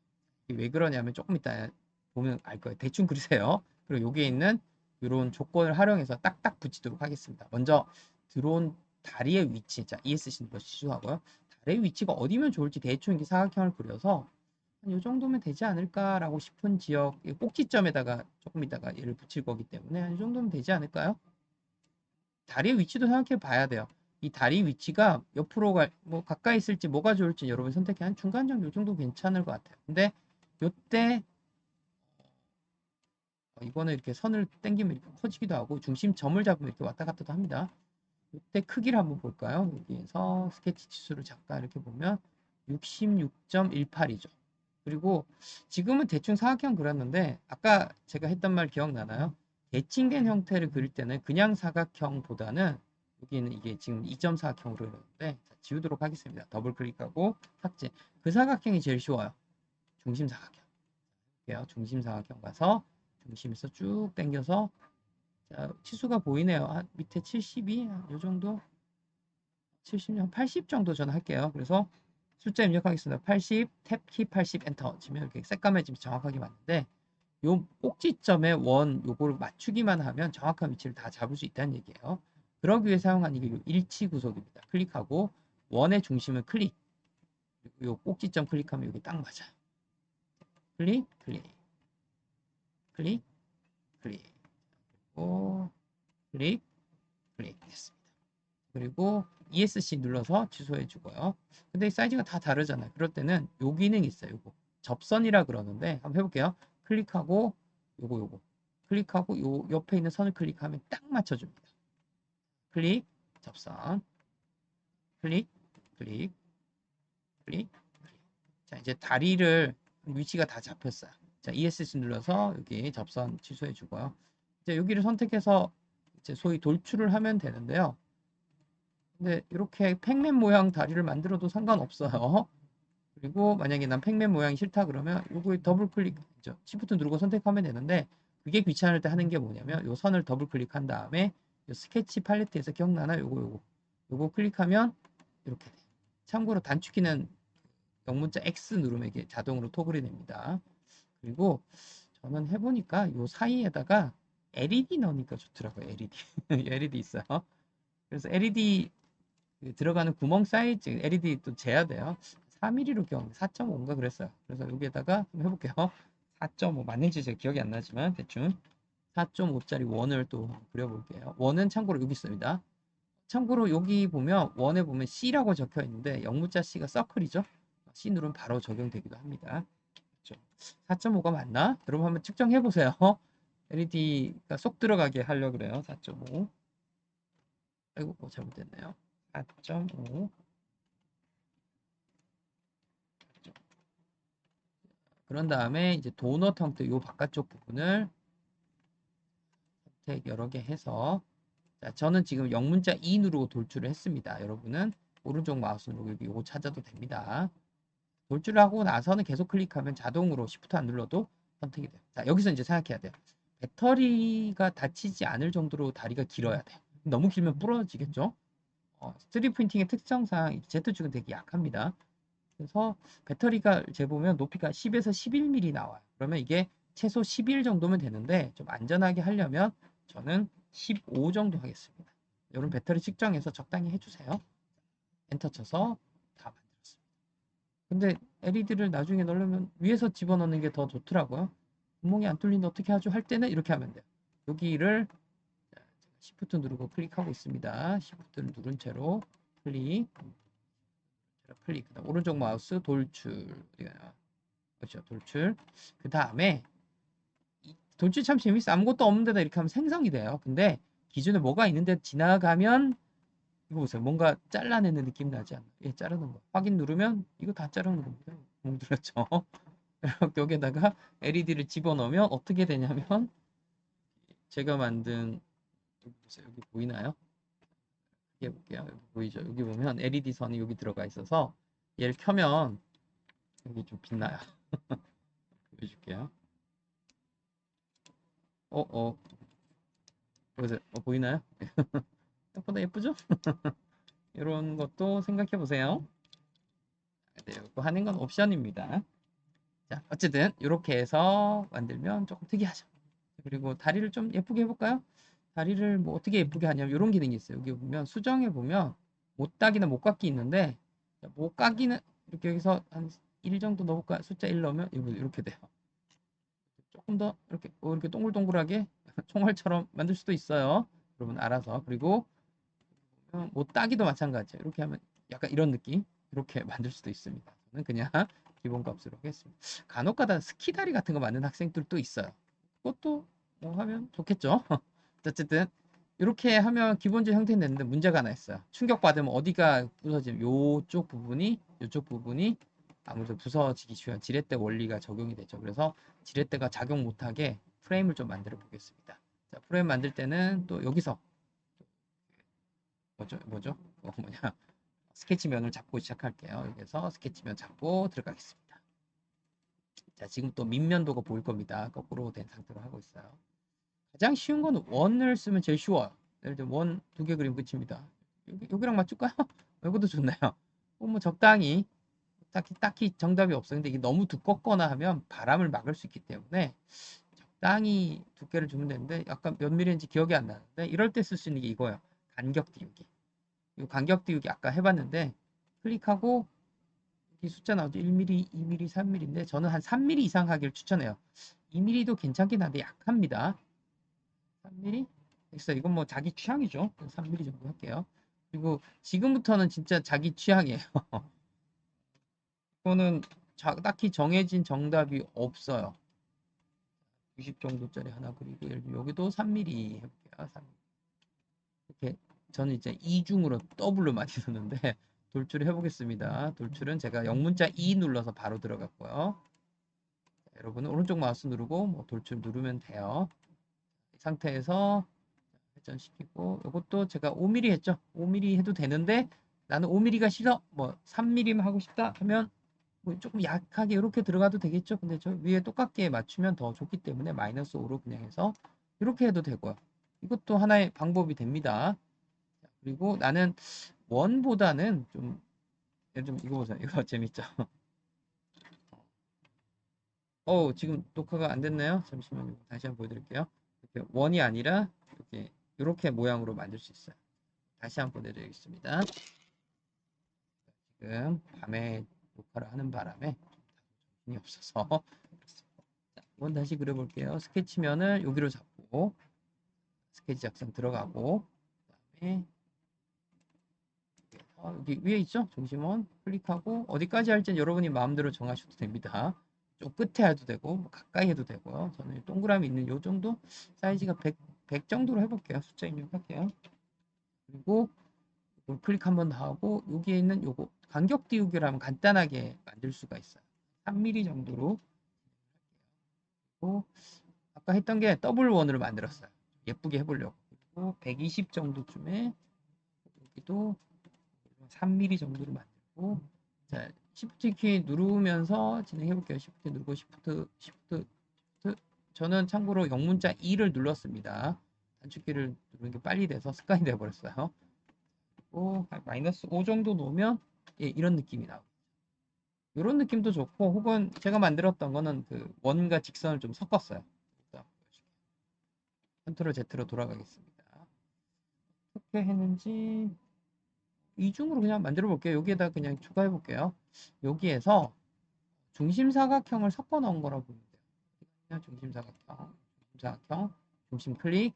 왜 그러냐면 조금 이따 보면 알 거예요. 대충 그리세요. 그리고 여기에 있는 이런 조건을 활용해서 딱딱 붙이도록 하겠습니다. 먼저 들어온 다리의 위치, 자 ESC는 뭐 취소하고요. 다리의 위치가 어디면 좋을지 대충 이렇게 사각형을 그려서 이 정도면 되지 않을까라고 싶은 지역 꼭지점에다가 조금 이따가 얘를 붙일 거기 때문에 한 이 정도면 되지 않을까요? 다리의 위치도 생각해 봐야 돼요. 이 다리 위치가 옆으로 뭐 가까이 있을지 뭐가 좋을지 여러분 선택해 한 중간 정도 이 정도 괜찮을 것 같아요. 근데 요때 이거는 이렇게 선을 당기면 이렇게 커지기도 하고 중심점을 잡으면 이렇게 왔다 갔다도 합니다. 이때 크기를 한번 볼까요? 여기에서 스케치 치수를 잠깐 이렇게 보면 66.18이죠. 그리고 지금은 대충 사각형 그렸는데 아까 제가 했던 말 기억나나요? 대칭된 형태를 그릴 때는 그냥 사각형보다는 여기는 이게 지금 2.4각형으로 그렸는데 지우도록 하겠습니다. 더블 클릭하고 삭제. 그 사각형이 제일 쉬워요. 중심 사각형. 중심 사각형 가서 중심에서 쭉 당겨서 자, 치수가 보이네요. 밑에 72, 이 정도? 70, 80 정도 저는 할게요. 그래서 숫자 입력하겠습니다. 80, 탭키 80, 엔터 치면 이렇게 새까매지면 정확하게 맞는데 요 꼭지점에 원 요거를 맞추기만 하면 정확한 위치를 다 잡을 수 있다는 얘기예요. 그러기 위해 사용한 이게 요 일치 구속입니다. 클릭하고 원의 중심을 클릭. 그리고 요 꼭지점 클릭하면 여기 딱 맞아요. 클릭, 클릭, 클릭, 클릭. 그리고 클릭, 클릭 됐습니다. 그리고 ESC 눌러서 취소해 주고요. 근데 사이즈가 다 다르잖아요. 그럴 때는 요 기능이 있어요. 요거 접선이라 그러는데 한번 해볼게요. 클릭하고 요거 클릭하고 요 옆에 있는 선을 클릭하면 딱 맞춰줍니다. 클릭, 접선, 클릭, 클릭, 클릭, 클릭. 자, 이제 다리를 위치가 다 잡혔어요. 자, ESC 눌러서 여기 접선 취소해 주고요. 이제 여기를 선택해서 이제 소위 돌출을 하면 되는데요. 근데 이렇게 팩맨 모양 다리를 만들어도 상관없어요. 그리고 만약에 난 팩맨 모양이 싫다 그러면 요거에 더블 클릭죠. 시프트 누르고 선택하면 되는데 그게 귀찮을 때 하는 게 뭐냐면 요 선을 더블 클릭한 다음에 요 스케치 팔레트에서 기억나나 요거 클릭하면 이렇게 돼요. 참고로 단축키는 영문자 X 누르면 이게 자동으로 토글이 됩니다. 그리고 저는 해보니까 요 사이에다가 LED 넣으니까 좋더라고요. LED. LED 있어요. 그래서 LED 들어가는 구멍 사이즈 LED 또 재야 돼요. 4mm로 기억 4.5인가 그랬어요. 그래서 여기에다가 한번 해볼게요. 4.5 맞는지 제가 기억이 안 나지만 대충 4.5짜리 원을 또 그려볼게요. 원은 참고로 여기 있습니다. 참고로 여기 보면 원에 보면 C라고 적혀 있는데 영문자 C가 서클이죠. C 누르면 바로 적용되기도 합니다. 그렇죠? 4.5가 맞나? 여러분 한번 측정해 보세요. LED가 쏙 들어가게 하려고 그래요. 4.5. 아이고 잘못됐네요. 4.5. 그런 다음에 이제 도넛 형태 요 바깥쪽 부분을 선택 여러 개 해서 자, 저는 지금 영문자 E 누르고 돌출을 했습니다. 여러분은 오른쪽 마우스 누르고 여기 요거 찾아도 됩니다. 돌출을 하고 나서는 계속 클릭하면 자동으로 Shift 안 눌러도 선택이 돼요. 자, 여기서 이제 생각해야 돼요. 배터리가 닫히지 않을 정도로 다리가 길어야 돼요. 너무 길면 부러지겠죠? 3D 프린팅의 특성상 Z축은 되게 약합니다. 그래서 배터리가 재보면 높이가 10에서 11mm 나와요. 그러면 이게 최소 11 정도면 되는데 좀 안전하게 하려면 저는 15 정도 하겠습니다. 이런 배터리 측정해서 적당히 해주세요. 엔터 쳐서 다 만들었습니다. 근데 LED를 나중에 넣으려면 위에서 집어넣는 게 더 좋더라고요. 구멍이 안 뚫리는데 어떻게 하죠? 할 때는 이렇게 하면 돼요. 여기를 Shift 누르고 클릭하고 있습니다. Shift를 누른 채로 클릭, 오른쪽 마우스 돌출, 그렇죠, 돌출. 그 다음에 돌출 참 재밌어. 아무것도 없는 데다 이렇게 하면 생성이 돼요. 근데 기존에 뭐가 있는데 지나가면 이거 보세요. 뭔가 잘라내는 느낌 나지 않나요? 예, 자르는 거. 확인 누르면 이거 다 자르는 겁니다. 누르죠. 여기에다가 LED를 집어넣으면 어떻게 되냐면 제가 만든 여기 보세요. 여기 보이나요? 여기 볼게요. 여기 보이죠? 여기 보면 LED 선이 여기 들어가 있어서 얘를 켜면 여기 좀 빛나요. 보여줄게요. 보세요. 보이나요? 생각보다 예쁘죠? 이런 것도 생각해 보세요. 네, 이거 하는 건 옵션입니다. 자, 어쨌든 이렇게 해서 만들면 조금 특이하죠. 그리고 다리를 좀 예쁘게 해볼까요? 다리를 뭐 어떻게 예쁘게 하냐면 이런 기능이 있어요. 여기 보면 수정해 보면 못따기나 못깎기 있는데 못깎기는 이렇게 여기서 한 1 정도 넣어볼까요? 숫자 1 넣으면 이렇게 돼요. 조금 더 이렇게 동글동글하게 총알처럼 만들 수도 있어요. 여러분 알아서. 그리고 못따기도 마찬가지예요. 이렇게 하면 약간 이런 느낌 이렇게 만들 수도 있습니다. 저는 그냥 기본값으로 하겠습니다. 간혹가다 스키다리 같은 거 만든 학생들도 있어요. 그것도 뭐 하면 좋겠죠. 어쨌든 이렇게 하면 기본적인 형태는 됐는데 문제가 하나 있어요. 충격받으면 어디가 부서지면 요쪽 부분이 아무래도 부서지기 쉬워요. 지렛대 원리가 적용이 되죠. 그래서 지렛대가 작용 못하게 프레임을 좀 만들어 보겠습니다. 자, 프레임 만들 때는 또 여기서 뭐죠? 스케치면을 잡고 시작할게요. 여기서 스케치면 잡고 들어가겠습니다. 자, 지금 또 밑면도가 보일 겁니다. 거꾸로 된 상태로 하고 있어요. 가장 쉬운 건 원을 쓰면 제일 쉬워요. 예를 들면 원 2개 그림 붙입니다. 여기랑 맞출까요? 이것도 좋나요? 뭐 적당히 딱히 정답이 없어요. 근데 이게 너무 두껍거나 하면 바람을 막을 수 있기 때문에 적당히 두께를 주면 되는데 약간 몇 밀리인지 기억이 안 나는데 이럴 때 쓸 수 있는 게 이거예요. 간격 띄우기. 이 간격 띄우기 아까 해봤는데 클릭하고 이 숫자 나오죠. 1mm, 2mm, 3mm인데 저는 한 3mm 이상 하기를 추천해요. 2mm도 괜찮긴 한데 약합니다. 3mm? 됐어. 이건 뭐 자기 취향이죠. 3mm 정도 할게요. 그리고 지금부터는 진짜 자기 취향이에요. 이거는 딱히 정해진 정답이 없어요. 90 정도짜리 하나 그리고 여기도 3mm 해볼게요. 3mm. 이렇게 저는 이제 이중으로 더블로 많이 넣는데 돌출 해보겠습니다. 돌출은 제가 영문자 E 눌러서 바로 들어갔고요. 여러분은 오른쪽 마우스 누르고 뭐 돌출 누르면 돼요. 이 상태에서 회전시키고 이것도 제가 5mm 했죠. 5mm 해도 되는데 나는 5mm가 싫어. 뭐 3mm만 하고 싶다 하면 뭐 조금 약하게 이렇게 들어가도 되겠죠. 근데 저 위에 똑같게 맞추면 더 좋기 때문에 마이너스 5로 그냥 해서 이렇게 해도 되고요. 이것도 하나의 방법이 됩니다. 그리고 나는 원보다는 좀 이거 보세요. 이거 재밌죠? 지금 녹화가 안 됐나요? 잠시만요. 다시 한번 보여드릴게요. 이렇게 원이 아니라 이렇게 모양으로 만들 수 있어요. 다시 한번 보내드리겠습니다. 지금 밤에 녹화를 하는 바람에 정신이 없어서 자, 한번 다시 그려볼게요. 스케치면을 여기로 잡고 스케치 작성 들어가고 그다음에 여기 위에 있죠? 중심원 클릭하고 어디까지 할지는 여러분이 마음대로 정하셔도 됩니다. 좀 끝에 해도 되고 뭐 가까이 해도 되고요. 저는 동그라미 있는 요 정도 사이즈가 100 정도로 해볼게요. 숫자 입력할게요. 그리고 이걸 클릭 한 번 더 하고 여기에 있는 요거 간격 띄우기를 면 간단하게 만들 수가 있어요. 3mm 정도로 그리고 아까 했던 게 더블 원으로 만들었어요. 예쁘게 해보려고. 그리고 120 정도쯤에 여기도 3mm 정도로 만들고 자, Shift 키 누르면서 진행해 볼게요. Shift 누르고 Shift. 저는 참고로 영문자 E를 눌렀습니다. 단축키를 누르는 게 빨리 돼서 습관이 돼 버렸어요. 그리고 마이너스 5 정도 놓으면 예, 이런 느낌이 나고 이런 느낌도 좋고 혹은 제가 만들었던 거는 그 원과 직선을 좀 섞었어요. 컨트롤 Z로 돌아가겠습니다. 어떻게 했는지 이중으로 그냥 만들어 볼게요. 여기에다 그냥 추가해 볼게요. 여기에서 중심 사각형을 섞어 넣은 거라고 보면 돼요. 그냥 중심 사각형, 중심 클릭.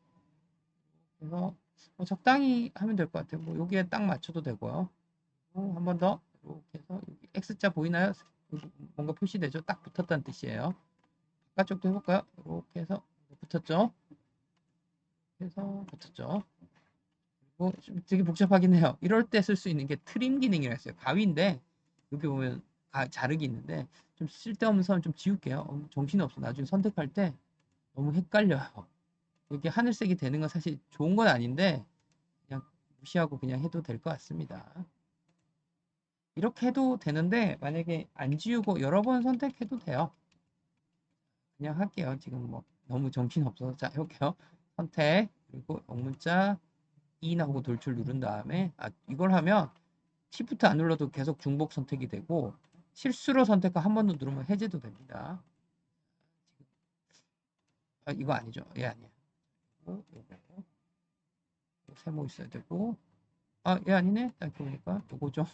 그래서 뭐 적당히 하면 될 것 같아요. 뭐 여기에 딱 맞춰도 되고요. 한 번 더 이렇게 해서 여기 X자 보이나요? 뭔가 표시되죠? 딱 붙었다는 뜻이에요. 바깥쪽도 해볼까요? 이렇게 해서 붙었죠? 해서 붙었죠? 그리고 좀 되게 복잡하긴 해요. 이럴 때 쓸 수 있는 게 트림 기능이라 했어요. 가위인데 여기 보면 자르기 있는데 좀 쓸데없는 선을 좀 지울게요. 정신없어. 나중에 선택할 때 너무 헷갈려요. 이게 하늘색이 되는 건 사실 좋은 건 아닌데 그냥 무시하고 그냥 해도 될 것 같습니다. 이렇게 해도 되는데 만약에 안 지우고 여러 번 선택해도 돼요. 그냥 할게요. 지금 뭐 너무 정신없어서 자 해볼게요. 선택 그리고 영문자 E 나오고 돌출 누른 다음에 이걸 하면 Shift 안 눌러도 계속 중복 선택이 되고 실수로 선택과 한 번 더 누르면 해제도 됩니다. 이거 아니죠? 얘 아니야. 요거 세모 있어야 되고 얘 아니네. 딱 보니까 요거죠.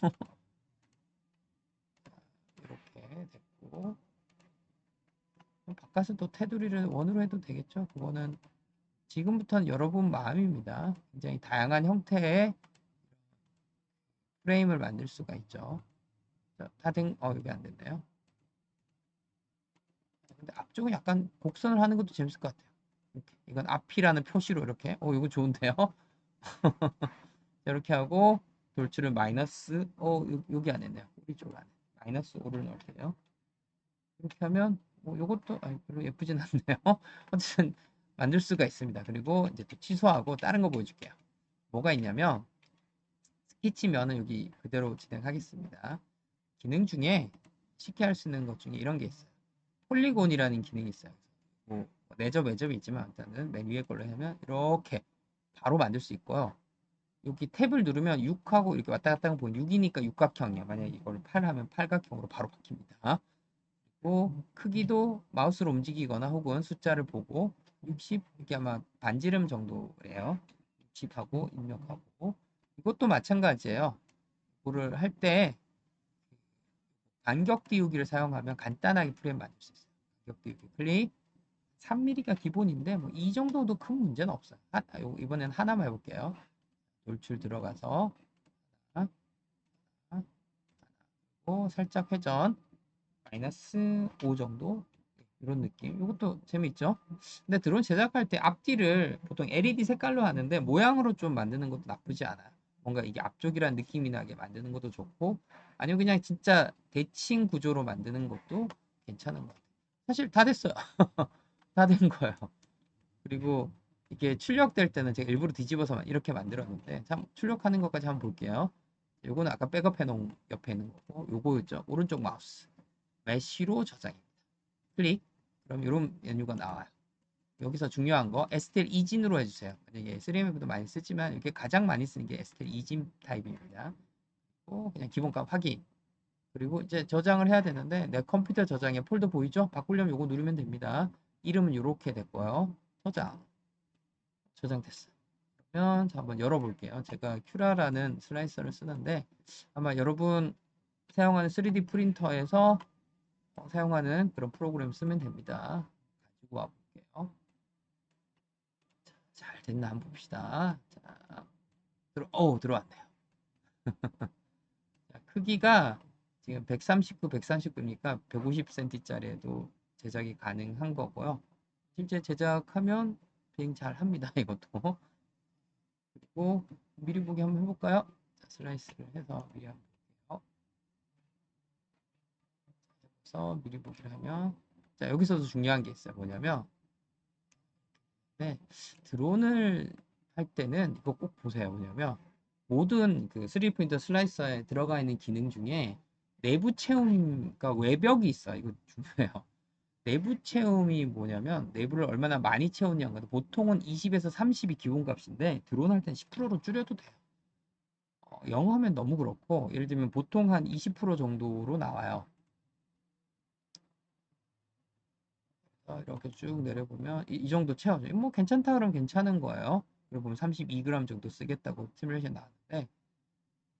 이렇게 됐고 바깥은 또 테두리를 원으로 해도 되겠죠. 그거는 지금부터는 여러분 마음입니다. 굉장히 다양한 형태의 프레임을 만들 수가 있죠. 여기 안 됐네요. 근데 앞쪽은 약간 곡선을 하는 것도 재밌을 것 같아요. 이렇게. 이건 앞이라는 표시로 이렇게. 이거 좋은데요? 이렇게 하고 돌출을 마이너스, 여기 안 했네요. 우리 쪽 안에. 마이너스 5를 넣을게요. 이렇게 하면, 요것도, 별로 예쁘진 않네요. 어쨌든 만들 수가 있습니다. 그리고 이제 또 취소하고 다른 거 보여줄게요. 뭐가 있냐면, 스케치면은 여기 그대로 진행하겠습니다. 기능 중에 쉽게 할 수 있는 것 중에 이런 게 있어요. 폴리곤이라는 기능이 있어요. 뭐 내접 외접이 있지만 일단은 맨 위에 걸로 하면 이렇게 바로 만들 수 있고요. 여기 탭을 누르면 6하고 이렇게 왔다 갔다 하면 보면 6이니까 육각형이야. 만약에 이걸 8 하면 팔각형으로 바로 바뀝니다. 그리고 크기도 마우스로 움직이거나 혹은 숫자를 보고 60 이게 아마 반지름 정도예요. 60하고 입력하고 이것도 마찬가지예요. 이거를 할 때 간격 띄우기를 사용하면 간단하게 프레임 만들 수 있어요. 간격 띄우기 클릭 3mm가 기본인데 뭐 이 정도도 큰 문제는 없어요. 이번엔 하나만 해볼게요. 돌출 들어가서 하나, 하나, 살짝 회전 마이너스 5 정도 이런 느낌. 이것도 재밌죠? 근데 드론 제작할 때 앞뒤를 보통 LED 색깔로 하는데 모양으로 좀 만드는 것도 나쁘지 않아요. 뭔가 이게 앞쪽이란 느낌이 나게 만드는 것도 좋고, 아니면 그냥 진짜 대칭 구조로 만드는 것도 괜찮은 것 같아요. 사실 다 됐어요. 다 된 거예요. 그리고 이게 출력될 때는 제가 일부러 뒤집어서 이렇게 만들었는데, 참 출력하는 것까지 한번 볼게요. 요거는 아까 백업 해놓은 옆에 있는 거고, 요거 있죠? 오른쪽 마우스 메쉬로 저장입니다. 클릭. 그럼 이런 메뉴가 나와요. 여기서 중요한 거 STL 이진으로 해주세요. 만약에 3M에도 많이 쓰지만 이게 가장 많이 쓰는 게 STL 이진 타입입니다. 그냥 기본값 확인. 그리고 이제 저장을 해야 되는데 내 컴퓨터 저장에 폴더 보이죠? 바꾸려면 이거 누르면 됩니다. 이름은 이렇게 됐고요. 저장됐어요. 그러면 자, 한번 열어볼게요. 제가 큐라라는 슬라이서를 쓰는데 아마 여러분 사용하는 3D 프린터에서 사용하는 그런 프로그램 쓰면 됩니다. 가지고 와볼게요. 잘 됐나 한번 봅시다. 자, 들어왔네요. 자, 크기가 지금 139, 139니까 150cm짜리에도 제작이 가능한 거고요. 실제 제작하면 비행 잘 합니다. 이것도. 그리고 미리 보기 한번 해볼까요? 자, 슬라이스를 해서 미리 한번 볼게요. 그래서 미리 보기를 하면 자, 여기서도 중요한 게 있어요. 뭐냐면 네, 드론을 할 때는 이거 꼭 보세요. 뭐냐면 모든 그 3D 프린터 슬라이서에 들어가 있는 기능 중에 내부 체움, 그러니까 외벽이 있어요. 이거 중요해요. 내부 체움이 뭐냐면 내부를 얼마나 많이 채웠냐가 보통은 20에서 30이 기본값인데 드론 할 땐 10%로 줄여도 돼요. 영어 하면 너무 그렇고 예를 들면 보통 한 20% 정도로 나와요. 이렇게 쭉 내려보면 이 정도 채워져요. 뭐 괜찮다 그러면 괜찮은 거예요. 그리고 보면 32g 정도 쓰겠다고 시뮬레이션 나왔는데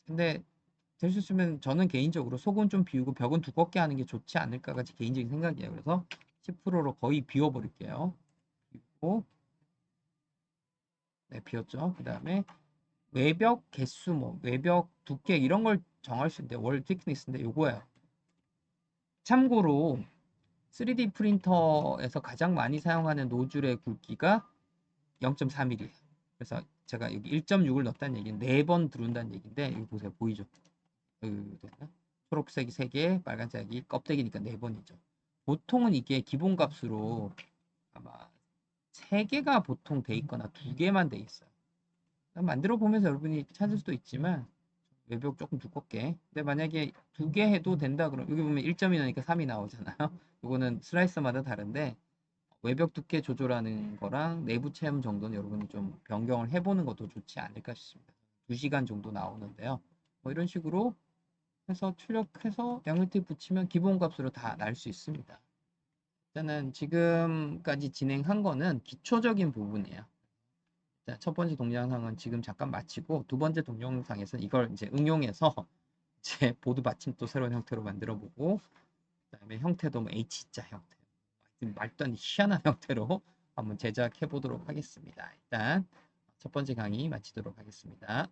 근데 될 수 있으면 저는 개인적으로 속은 좀 비우고 벽은 두껍게 하는 게 좋지 않을까가 제 개인적인 생각이에요. 그래서 10%로 거의 비워버릴게요. 그리고 네, 비웠죠. 그 다음에 외벽 개수, 뭐 외벽 두께 이런 걸 정할 수 있는데 월 thickness인데 요거예요. 참고로 3D 프린터에서 가장 많이 사용하는 노즐의 굵기가 0.4mm예요. 그래서 제가 여기 1.6을 넣었다는 얘기는 4번 들어온다는 얘기인데 이거 보세요. 보이죠? 초록색이 3개, 빨간색이 껍데기니까 4번이죠. 보통은 이게 기본값으로 아마 3개가 보통 돼 있거나 2개만 돼 있어요. 만들어 보면서 여러분이 찾을 수도 있지만 외벽 조금 두껍게. 근데 만약에 2개 해도 된다 그러면 여기 보면 1점이 나니까 3이 나오잖아요. 이거는 슬라이서마다 다른데 외벽 두께 조절하는 거랑 내부 체험 정도는 여러분이 좀 변경을 해보는 것도 좋지 않을까 싶습니다. 2시간 정도 나오는데요. 뭐 이런 식으로 해서 출력해서 양면티 붙이면 기본 값으로 다 날 수 있습니다. 일단은 지금까지 진행한 거는 기초적인 부분이에요. 자, 첫 번째 동영상은 지금 잠깐 마치고 두 번째 동영상에서 이걸 이제 응용해서 제 보드 받침 또 새로운 형태로 만들어 보고 그다음에 형태도 뭐 H자 형태 말도 안 희한한 형태로 한번 제작해 보도록 하겠습니다. 일단 첫 번째 강의 마치도록 하겠습니다.